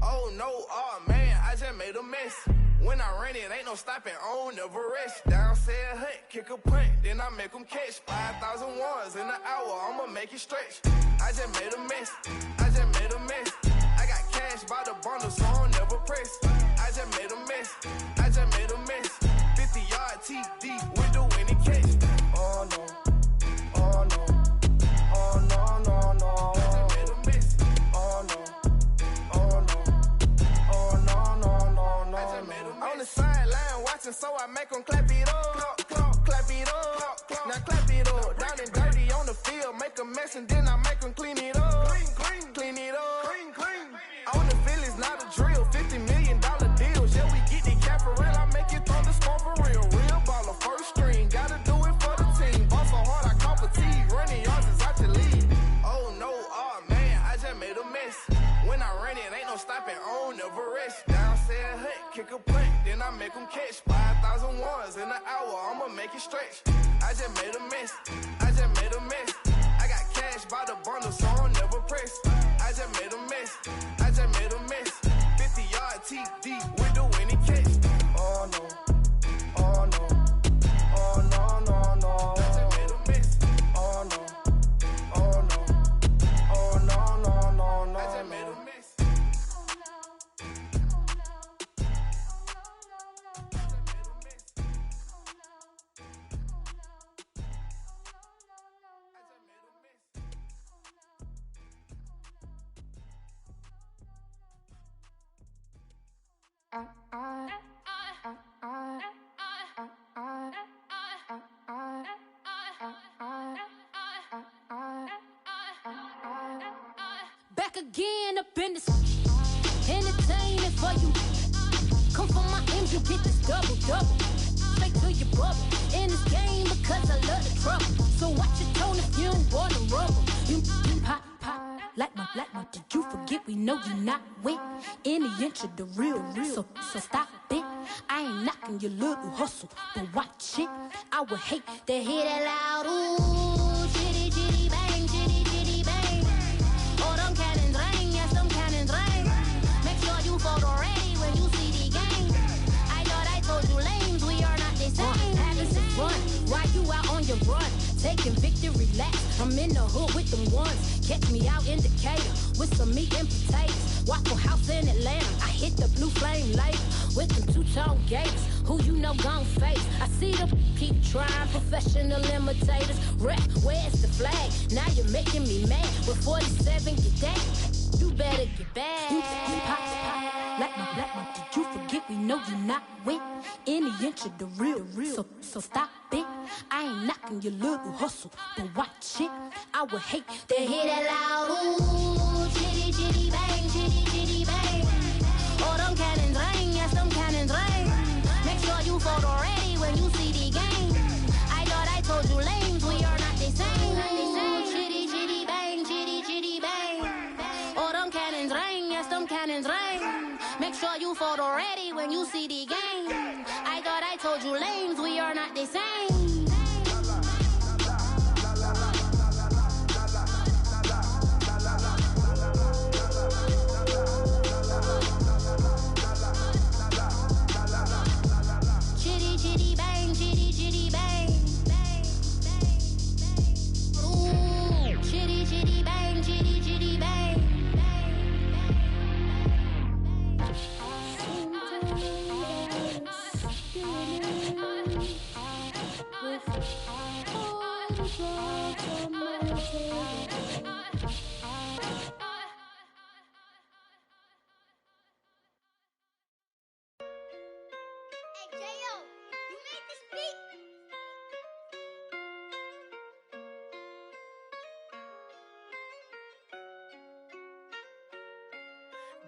Oh no, oh man, I just made a mess. When I run it, ain't no stopping, I don't never rest. Down said hunt, kick a punt, then I make them catch 5,000 ones in the hour, I'ma make it stretch. I just made a mess, I just made a mess. I got cash by the bundle, so I'll never press. I just made a mess, I just made a mess. 50-yard TD with the winning catch. Oh no, oh no, oh no, no, no. I just made a mess, oh no. On the sideline watching, so I make them clap it up. Clap it up. Now clap it up. Down and dirty on the field, make a mess and then I make them clean it up. Clean it up. On the field is not a drill. $50 million deals. Yeah, we get the cap for real. I make it thunderstorm for real. Real baller, first string. Gotta do it for the team. Ball so hard, I call fatigue. Running yards is out the lead. Oh no, oh man, I just made a mess. When I run it, ain't no stopping, I don't never rest. Down said hunt, kick a punt, then I make them catch 5,000 ones in the hour, I'ma make it stretch. I just made a mess, I just made a mess. I got cash by the bundle, so I'll never press. I just made a mess, I just made a mess. 50-yard TD with the winning catch. Oh no, oh no, oh no, no, no. I just made a mess, oh no. Oh no, oh no, no, no, no. I just made a mess. Back again up in this entertainment for you. Come from my ends, you get this double. Straight to your bubble. In this game because I love the trouble. So watch your tone if you don't wanna rubble. You pop, like my. Did you forget we know you not with any inch of the real. So stop it. I ain't knocking your little hustle, but watch it. I would hate to hear that loud ooh, chitty bang, chitty bang. Oh, them cannons ring, yes, them cannons ring. Make sure you photo ready when I'm in the hood with them ones. Catch me out in Decatur with some meat and potatoes. Waffle House in Atlanta. I hit the blue flame later with them two-tone gates. Who you know gon' face? I see them keep trying. Professional imitators. Rep, where's the flag? Now you're making me mad. With 47, get that. You better get back. You pop, like my black one. Did you forget we know you not with any inch of the real. So stop it. I ain't knocking your little hustle, but watch it. I would hate to hear that loud. Ooh, chitty chitty bang, chitty chitty bang. Oh, them cannons ring, yes, them cannons ring. Make sure you photo ready when you see the game. I thought I told you lames, we are not the same. Chitty chitty bang, chitty chitty bang. Oh, them cannons ring, yes, them cannons ring. Make sure you photo ready when you see the game. I thought I told you lames, we are not the same. Chitty chitty bang, chitty chitty bang. Ooh, chitty chitty bang, chitty chitty bang.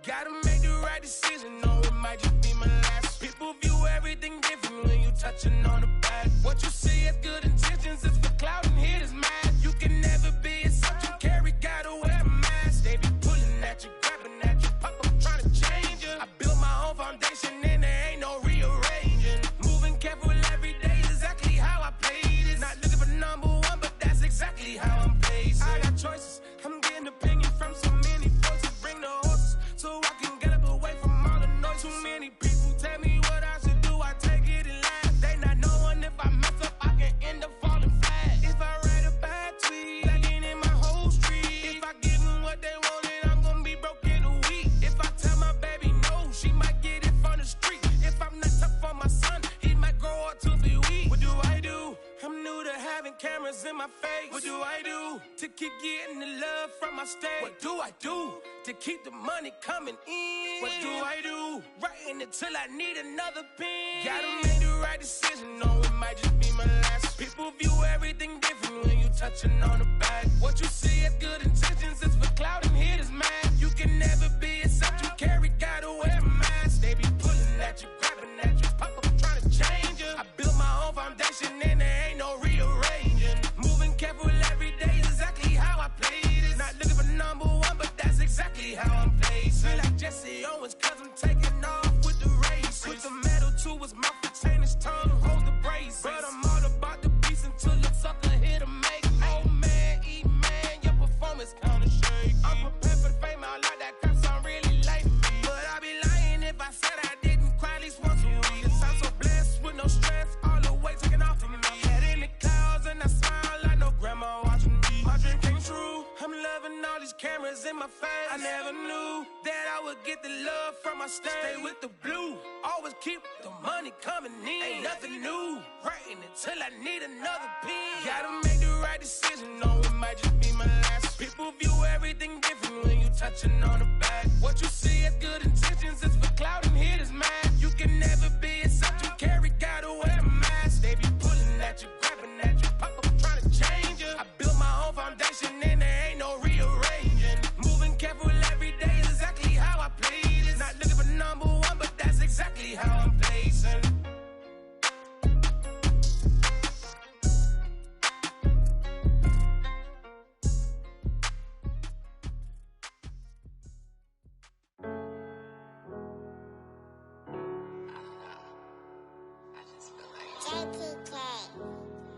Gotta make the right decision, no, it might just be my last. People view everything different when you touching on the back. What you see as good intentions is for clout and hit is mad. You can never be a subject carry, gotta wear a mask. They be pulling at you, grabbing at you, pop up trying to change you. I built my own foundation and there ain't no rearranging. Moving careful every day is exactly how I play this. Not looking for number one, but that's exactly how I'm pacing. I got choices, I'm getting opinion from so many voices. Bring the horses so I can get up away from all the noise. Too many people tell me what I should do, I take it and laugh. They not knowing if I mess up, I can end up falling flat. If I write a bad tweet, lagging in my whole street. If I give them what they wanted, I'm gonna be broke in a week. If I tell my baby no, she might get it from the street. If I'm not tough for my son, he might grow up to be weak. What do I do? I'm new to having cameras in my face. What do I do to keep getting the love from my state? What do I do to keep the money coming in? What do I do? Writing it till I need another pen. Gotta make the right decision, no, it might just be my last. People view everything different when you touching on the back. What you see as good intentions is for clout and hit is mad. You can never be a subject carry, gotta wear a mask. They be pulling at you, grabbing at you, pop up trying to change you. I built my own foundation and there ain't no rearranging. Moving careful every day is exactly how I play this. Not looking for number one, but that's exactly how I'm placed. Feel like Jesse Owens, cause I'm taking off with the race. Put the metal to his mouth, retain his tongue, hold the brace. But I'm all about the beast until the sucker hit a make. Oh man, man, your performance kinda shaky. I'm prepared for the fame, I like that crap, so I'm really like me. But I'd be lying if I said I didn't cry at least once a week. I'm so blessed with no stress, all the weight taken off of me. Head in the clouds and I smile like no grandma watching me. My dream came true, I'm loving all these cameras in my face. I never knew that I would get the love from my state. Stay with the blue, always keep the money coming in. Ain't nothing new, writing it till I need another pen. Gotta make the right decision, no, it might just be my last. People view everything different when you touching on the back. What you see as good intentions is for clout and hit is mad. You can never be a subject carry, gotta wear a mask. They be pulling at you, grabbing at you, pop up trying to change you. I built my own foundation and there ain't no rearranging. Moving careful every day is exactly how I play this. Not looking for number one, but that's exactly how I'm placing.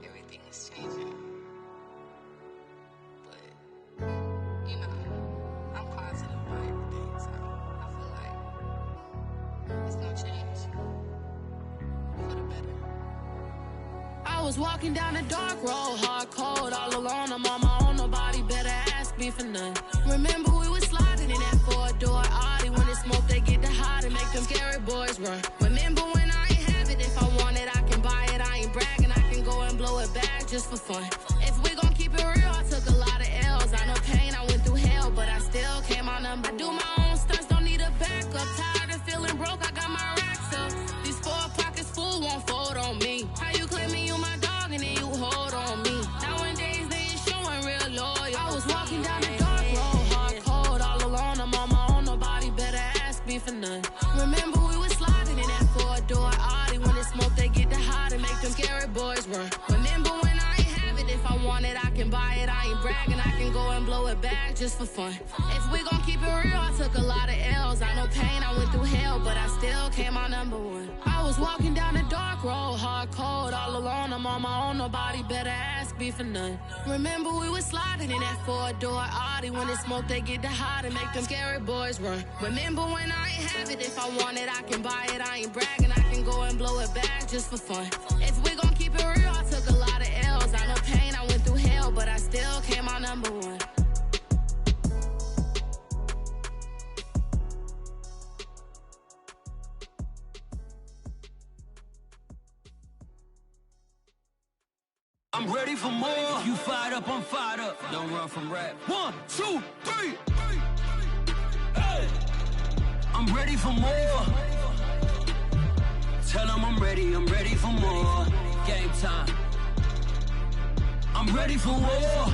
Everything is changing. But, you know, I'm positive about everything, so I feel like it's gonna change for the better. I was walking down a dark road, hard cold, all alone. I'm on my own, ask me for none. Remember we was sliding in that four-door Audi. When it's smoke, they get the hot and make them scary boys run. Remember when I ain't have it, if I want it, I can buy it. I ain't bragging, I can go and blow it back just for fun. If we gon' keep it real, I took a lot of L's. I know pain, I went through hell, but I still came out number. I do my own stunts, don't need a backup. Tired of feeling broke, I got my racks up. These 4 pockets full won't fold on me. How you claiming you my dog and then you hold on me? Nowadays they ain't showing real loyal. I was walking down the dark road, hard cold, all alone. I'm on my own, nobody better ask me for none. Remember we was sliding in that four-door Audi. When it's smoke, they get the hot and make them scary boys run. Remember when I ain't have it, if I want it, I can buy it. I ain't bragging, I can go and blow it back just for fun. If we gon' keep it real, I took a lot of L's. I know pain, I went through hell, but I still came out number one. I was walking down the dark road, hard cold, all alone. I'm on my own, nobody better ask me for none. Remember we was sliding in that four-door Audi. When it's smoke, they get the hot and make them scary boys run. Remember when I ain't have it, if I want it, I can buy it. I ain't bragging, I can go and blow it back just for fun. If we gon' keep it real, I took a lot of L's. I know pain, I went through hell, but I still came out number one. I'm ready for more. If you fired up, I'm fired up. Don't run from rap. 1, 2, 3. Hey. I'm ready for more. Tell them I'm ready for more. Game time. I'm ready for war.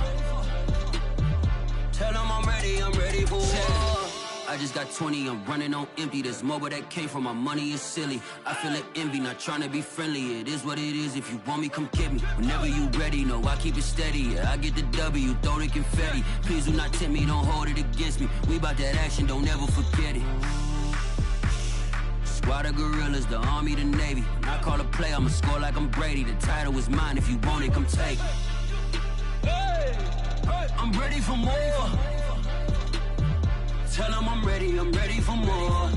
Tell them I'm ready for war. I just got 20, I'm running on empty. This mobile that came from my money is silly. I feel it envy, not trying to be friendly. It is what it is, if you want me, come get me. Whenever you ready, no, I keep it steady. Yeah, I get the W, throw the confetti. Please do not tempt me, don't hold it against me. We bout that action, don't ever forget it. Squad of gorillas, the army, the navy. When I call a play, I'ma score like I'm Brady. The title is mine, if you want it, come take it. Hey, hey. I'm ready for more. Tell them I'm ready for more.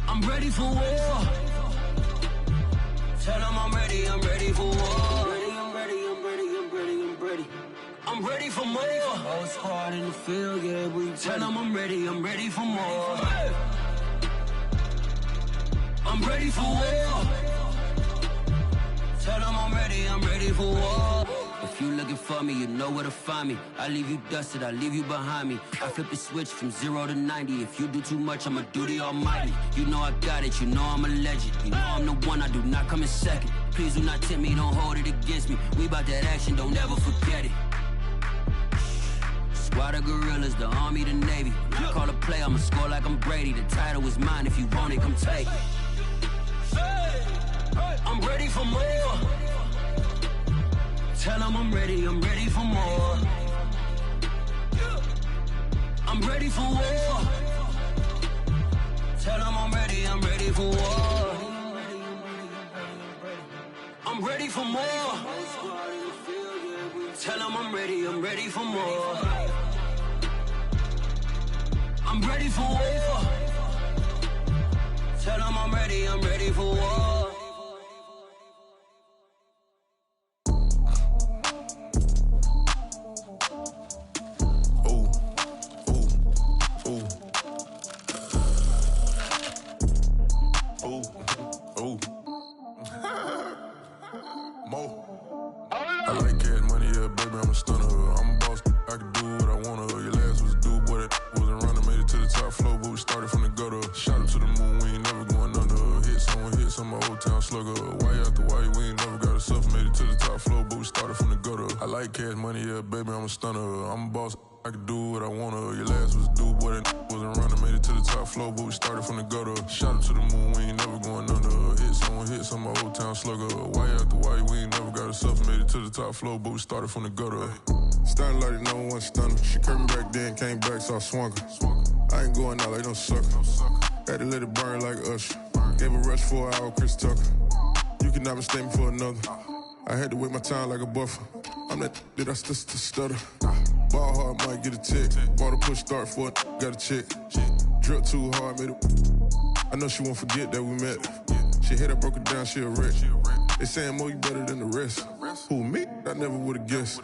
I'm ready for war. Tell them I'm ready for war. I'm ready for more. Whole squad in the field, yeah, we tell them I'm ready for more. I'm ready for war. Tell them I'm ready for war. If you looking for me, you know where to find me. I leave you dusted, I leave you behind me. I flip the switch from 0 to 90. If you do too much, I'ma do the almighty. You know I got it, you know I'm a legend. You know I'm the one, I do not come in second. Please do not tempt me, don't hold it against me. We bout that action, don't ever forget it. Squad of gorillas, the army, the navy. When I call a play, I'ma score like I'm Brady. The title is mine, if you want it, come take it. I'm ready for more. Tell them I'm ready for more. I'm ready for war. Tell them I'm ready for war. I'm ready for more. Tell them I'm ready for more. I'm ready for war. Tell them I'm ready for war. I like cash money, yeah, baby, I'm a stunner. I'm a boss, I can do what I wanna. Your last was a dude, boy, that wasn't running. Made it to the top floor, but we started from the gutter. Shot up to the moon, we ain't never going under. Hit some of old town slugger. Why after why, we ain't never got a suffer. Made it to the top floor, but we started from the gutter. I like cash money, yeah, baby, I'm a stunner. I'm a boss, I can do what I wanna. Your last was a dude, boy, that wasn't running. Made it to the top floor, but we started from the gutter. Shot up to the moon, we ain't never going under. Hit some of old town slugger. Why after why, we ain't never got a suffer. Made it to the top floor, but we started from the gutter. Starting like it, no one stunner. She curved me back then, came back, so I swung her. I ain't going out like no sucker. Had to let it burn like Usher. Gave a rush for an hour, Chris Tucker. You cannot mistake me for another. I had to wait my time like a buffer. I'm that I still stutter. Ball hard, might get a tick. Bought a push start for it, got a chick. Drip too hard, made it. I know she won't forget that we met. She hit, I broke it down, she a wreck. They saying, Mo, you better than the rest. Who, me? I never would've guessed.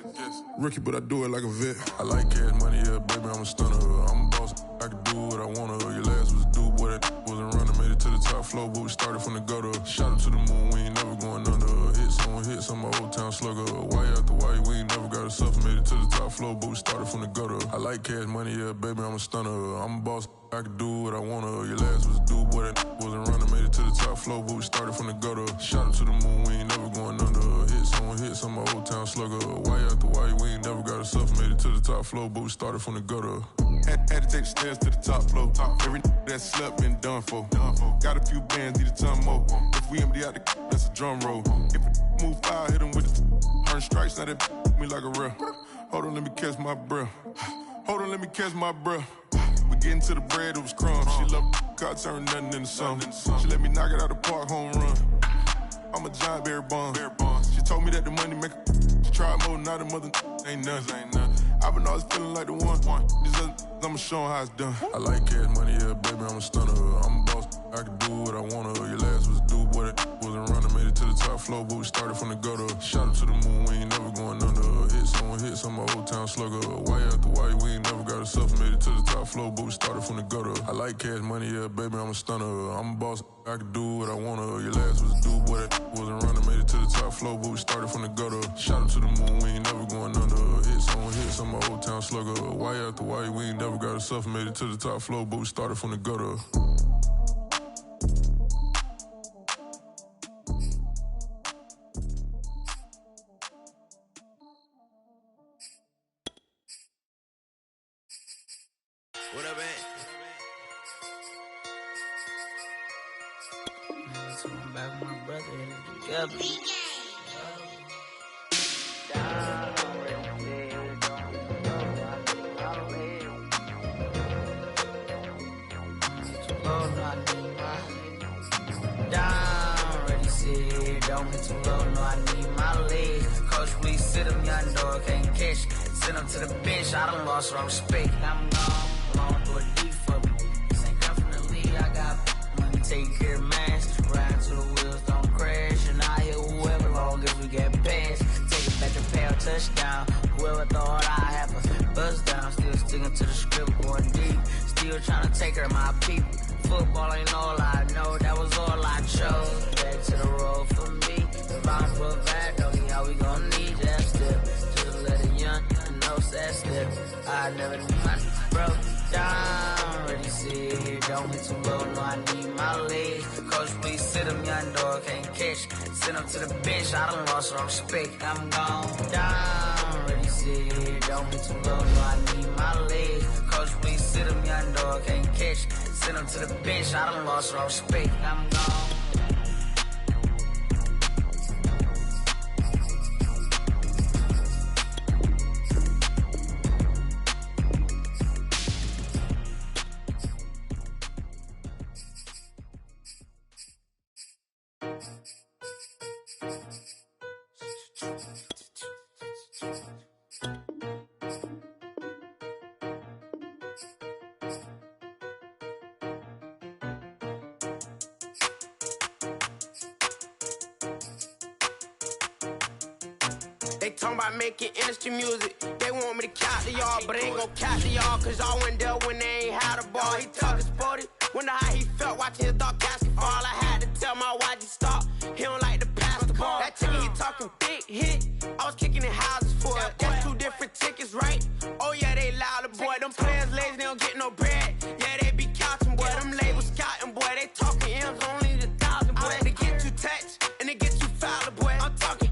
Rookie, but I do it like a vet. I like cash money, yeah, baby, I'm a stunner. I'm a boss, I can do what I wanna. Your last was a dude, boy, that wasn't running. Made it to the top floor, but we started from the gutter. Shot up to the moon, we ain't never going under. Hit some old town slugger. Why after why, we ain't never got a suffer. Made it to the top floor, but we started from the gutter. I like cash money, yeah, baby, I'm a stunner. I'm a boss, I can do what I wanna. Your last was a dude, boy, that wasn't running. Made it to the top floor, but we started from the gutter. Shot up to the moon, we ain't never going under. Hit some old town slugger. Why after why, we ain't never got a suffer. Made it to the top floor, but we started from the gutter. Had to take the stairs to the top floor. Every that slept been done for. Got a few bands, need a ton more. If we empty out the that's a drum roll. If we move fire, hit them with the earn strikes, now that me like a real. Hold on, let me catch my breath. Hold on, let me catch my breath. We getting to the bread, it was crumbs. She loved got turned nothing into something. She let me knock it out the park, home run. I'm a giant bear bond. She told me that the money make she try more, not a mother ain't nothing. I've been always feeling like the one. These other I'ma show 'em how it's done. I like cash money, yeah, baby, I'm a stunner. I'm a boss, I can do what I wanna. Your last was a dude, boy, that wasn't running. Made it to the top floor, but we started from the gutter. Shot up to the moon, we ain't never going under. Hit some old town slugger. Why after why, we ain't never got a suffer. Made it to the top floor, but we started from the gutter. I like cash money, yeah, baby, I'm a stunner. I'm a boss, I can do what I wanna. Your last was a dude, boy, that wasn't running. Made it to the top floor, but we started from the gutter. Shot up to the moon, we ain't never going under. Hit some old town slugger. Why after why, we ain't never got a suffer. Made it to the top floor, but we started from the gutter. What up, man? So I'm back with my brother and together. Don't get too low, no, I need my legs. Coach, please sit him, young dog, can't catch. Send him to the bench, I done lost my respect. I'm gone, long through a deep for me. This ain't come from the league, I got money, take care of mine. Ride to the wheels, don't crash. And I hit whoever, long as we get past. Take it back to pay touchdown. Whoever thought I have a buzz down. Still sticking to the script, going deep. Still trying to take care of my people. Football ain't all I know, that was all I chose. Back to the road for me. If I provide, don't know how we gon' need that step. Just let a young know that step. I never knew my broke down. Ready, sit here, don't get too low, no, I need my legs. Coach, please sit him, young dog, can't catch. Send him to the bench, I done lost my respect. I'm gone down. Ready, sit here, don't get too low, no, I need my legs. Coach, please sit him, young dog, can't catch. Send him to the bench, I done lost my respect. I'm gone. They talking about making industry music. They want me to count to y'all, but ain't gon' count to y'all, cause y'all went there when they ain't had a ball. He talking sporty, wonder how he felt watching his dog basketball. I had to tell my YG stop, he don't like to pass the ball. That chicken, he talking big hit, I was kicking in houses for it. That's two different tickets, right? Oh yeah, they louder, boy. Them players lazy, they don't get no bread. Yeah, they be counting, boy. Them labels scouting, boy. They talking M's, only the 1,000, boy. They get you touched, and they get you fouled, boy. I'm talking,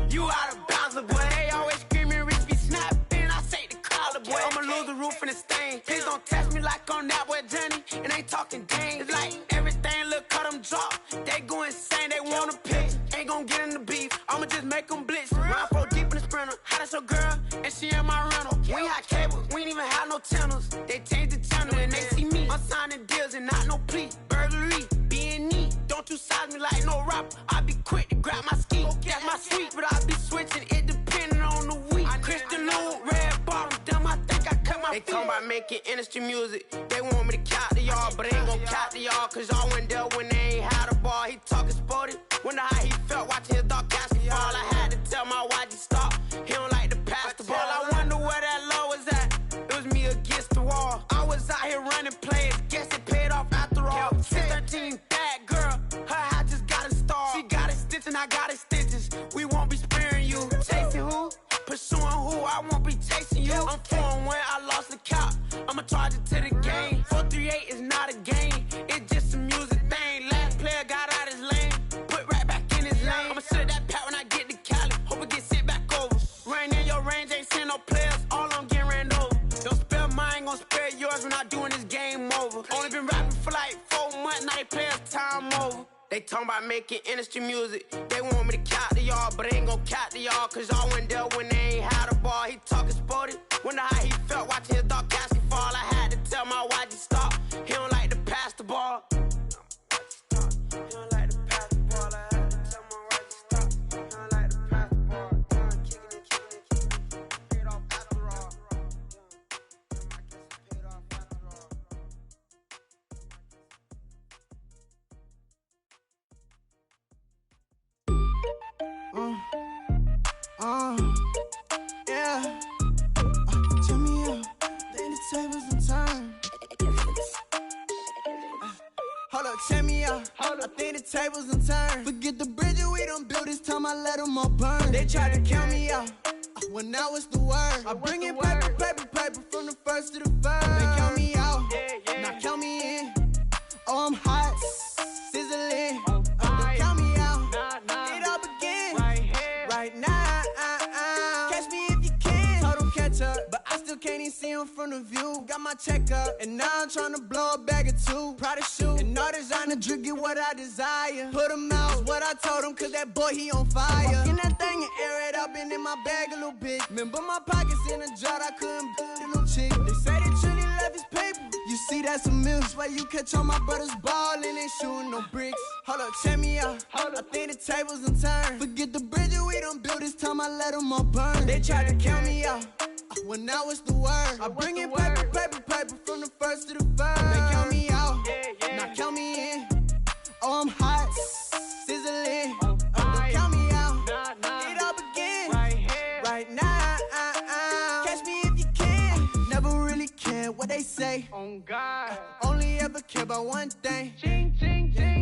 you out of bounds, boy. They always screaming, Rich be snapping. I say the collar, boy. I'ma lose the roof in the stain. Please don't test me like I'm that boy Johnny. And ain't talking dang. It's like everything look cut them drop. They go insane, they want a pitch. Ain't gon' get in the beef. I'ma just make them blitz. Ride 4 deep in the sprinter. How that's your girl? And she in my rental. We ain't had cables, we ain't even had no channels. They changed the channel and they see me. I'm signing deals and not no plea. Burglary, being neat. Don't you size me like no rapper. I be quick to grab my ski. That's my sweet, but I be switching it depending on the week. Christian Lou, red bottom, damn, I think I cut my feet. They talking about making industry music. They want me to count to y'all, but ain't gon' count to y'all, cause y'all went there when they ain't had a ball. He talking sporty, wonder how he felt watching his dog basketball. I had to tell my YG stop, he don't like to pass the ball. charge it to the game. 438 is not a game, it's just a music thing. Last player got out his lane, put right back in his lane. I'ma sit that pat when I get to Cali, hope it get sent back over. Rain in your range, ain't send no players, all I'm getting ran over. Don't spare mine, gon' spare yours when I doing this game over. Only been rapping for like 4 months, now they players time over. They talking about making industry music. They want me to count to y'all, but they ain't gon' count to y'all, cause y'all went there when they ain't had a ball. He talking sporty, wonder how he felt watching his dog casket fall. I had to tell my watch to stop. He don't like to pass the ball. He don't like to pass the ball. I had to tell my watch to stop. He don't like to pass the ball. Kicking it. Paid off after all. Paid off after all. Yeah. Turn me up, then the tables and turn. Hold up, check me out. I think the tables and turn. Forget the bridge we done built, this time I let them all burn. They tried to count me out, when now it's the word. I bring in paper, paper, paper from the first to the third. They count me out, now count me in. Oh, I'm hot, sizzling. Don't count me out, it all begin right now. Catch me if you can. Told them catch up, but I still can't even see him from the view. Got my check up, and now I'm trying to blow a bag or two. Proud of shoe, and all designer drip, get what I desire. Put him out, what I told him, cause that boy, he on fire. Walk in that thing and air it out, been in my bag a little bit. Remember my pockets in a jar, I couldn't get a little chick. They say they truly left his paper. You see, that's a milk, why you catch all my brothers ballin', ain't shooting no bricks. Hold up, check me out, I think the tables and turn. Forget the bridge we done built, this time I let them all burn. They tried to count me out, when now it's the word. I bring in paper, paper, paper from the first to the third. They count me out, now count me in. Oh, I'm hot, sizzling. Don't count me out, it all begin right now. Catch me if you can. Never really care what they say. On God, only ever care about one thing. Ching, ching, ching.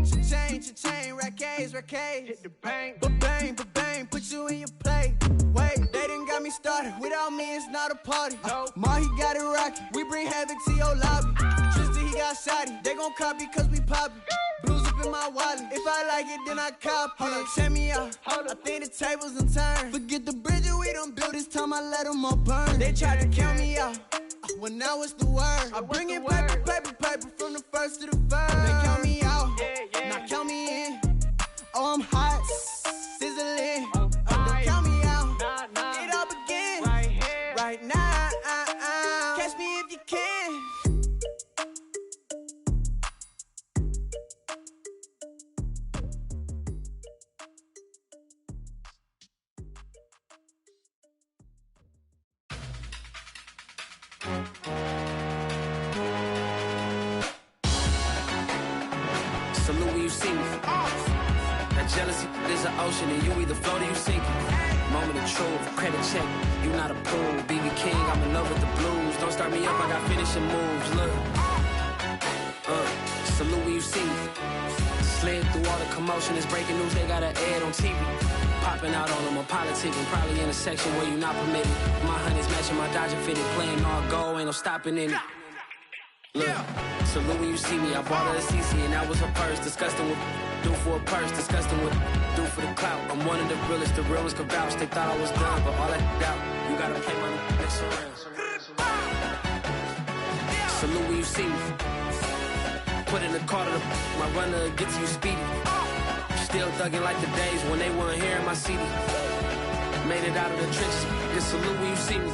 Cha-chain, rack A's. Hit the bank, ba-bang, put you in your play. Wait, they done got me started. Without me, it's not a party. Ma, he got it rockin'. We bring havoc to your lobby. Tristan, he got shotty. They gon' copy cause we poppin'. Blues up in my wallet. If I like it, then I cop it. Hold up, check me out. I think the tables and turn. Forget the bridge we done built, this time I let them all burn. They tried to count me out, when now it's the word. I bring in paper, paper, paper from the first to the third. They count me out, now count me in. Oh, I'm hot, sizzling. Don't count me out, it all begin right now. Catch me if you can. Salute when you see me. That jealousy is an ocean, and you either float or you sink. Moment of truth, credit check. You not a fool, BB King. I'm in love with the blues. Don't start me up, I got finishing moves. Look, salute when you see me. Slid through all the commotion, it's breaking news. They got an ad on TV. Popping out on them, I'm politicking. Probably in a section where you not permitted. My honey's matching my Dodger fitted, playing all go, ain't no stopping in it. Look, salute when you see me. I bought her a CC and that was her purse. Disgusting with do for a purse. Disgusting with do for the clout. I'm one of the realest. The realest could vouch. They thought I was done, but all that out. You gotta play my next around. Salute when you see me. Put in the car to my runner gets you speedy. Still thugging like the days when they weren't here in my CD. Made it out of the trenches. Just salute when you see me.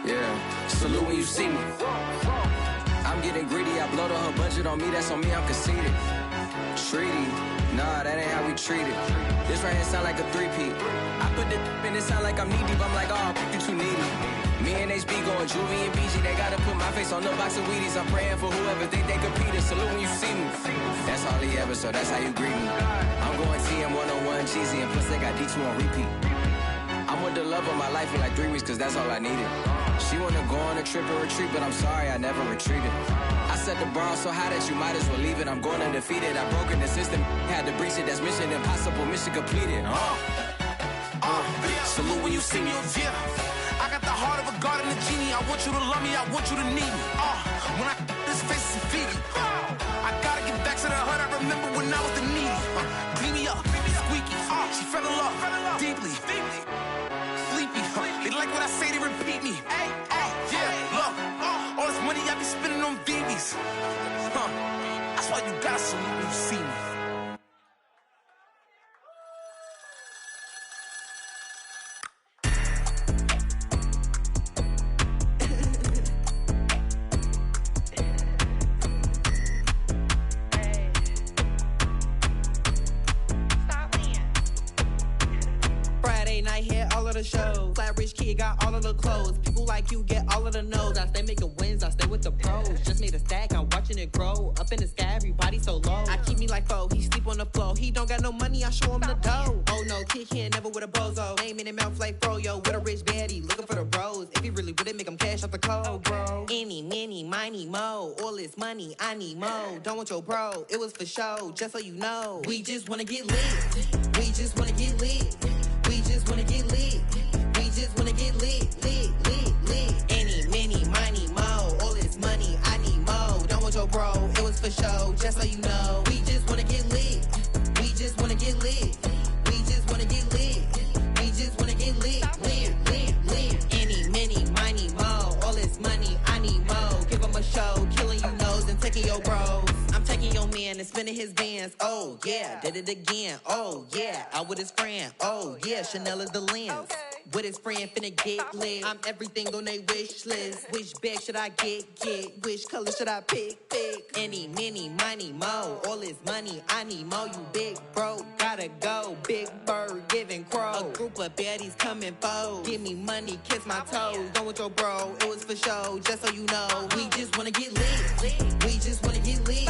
Yeah, salute when you see me. I'm getting greedy, I blow to her budget on me, that's on me, I'm conceited. Treaty, nah, that ain't how we treat it. This right here sound like a three-peat. I put the in it sound like I'm knee-deep, I'm like, oh, you too needy. Me and HB going Juvie and BG, they gotta put my face on the box of Wheaties. I'm praying for whoever think they competed, salute when you see me. That's all he ever, so that's how you greet me. I'm going TM 101 cheesy, and plus they got D2 on repeat. I'm with the love of my life for like 3 weeks, cause that's all I needed. She wanna go on a trip and retreat, but I'm sorry, I never retreated. I set the bar so high that you might as well leave it. I'm going undefeated, I broken the system, had to breach it, that's mission impossible, mission completed. Salute when you see me, yeah. I got the heart of a god and a genie. I want you to love me, I want you to need me. When I this face is feedy. I gotta get back to the hood. I remember when I was the needy. Clean me up, squeaky. She fell in love deeply. Sleepy. They like what I say, they repeat me. Yeah, look. All this money I be spending on BBs. That's why you gotta salute when you see me. The show. Flat rich kid got all of the clothes. People like you get all of the no's. I stay making wins, I stay with the pros. Just made a stack, I'm watching it grow. Up in the sky, everybody so low. I keep me like foe, he sleep on the floor. He don't got no money, I show him the dough. Oh no, kid can't never with a bozo. Name in the mouth like froyo. With a rich baddie, looking for the bros. If he really would it, make him cash out the cold, bro. Any, mini, miny, mo. All this money, I need mo. Don't want your bro, it was for show. Just so you know, we just wanna get lit. We just wanna get lit. We just wanna get lit. We just wanna get lit, lit, lit, lit. Any, mini, miny, mo. All this money, I need mo. Don't want your bro, it was for show, just so you know. We just wanna get lit. We just wanna get lit. We just wanna get lit. We just wanna get lit, lit, lit, lit. Any, mini, miny, mo. All this money, I need mo. Give him a show, killing you nose and taking your bros. I'm taking your man and spinning his bands. Oh yeah, did it again. Oh yeah, out with his friend. Oh yeah, Chanel is the lens. With his friend finna get lit. I'm everything on they wish list. Which bag should I get? Which color should I pick? Any, mini, miny, mo. All this money, I need mo. You big bro, gotta go. Big bird giving crow. A group of baddies coming foe. Give me money, kiss my toes. Don't want your bro, it was for show, just so you know. We just wanna get lit. We just wanna get lit.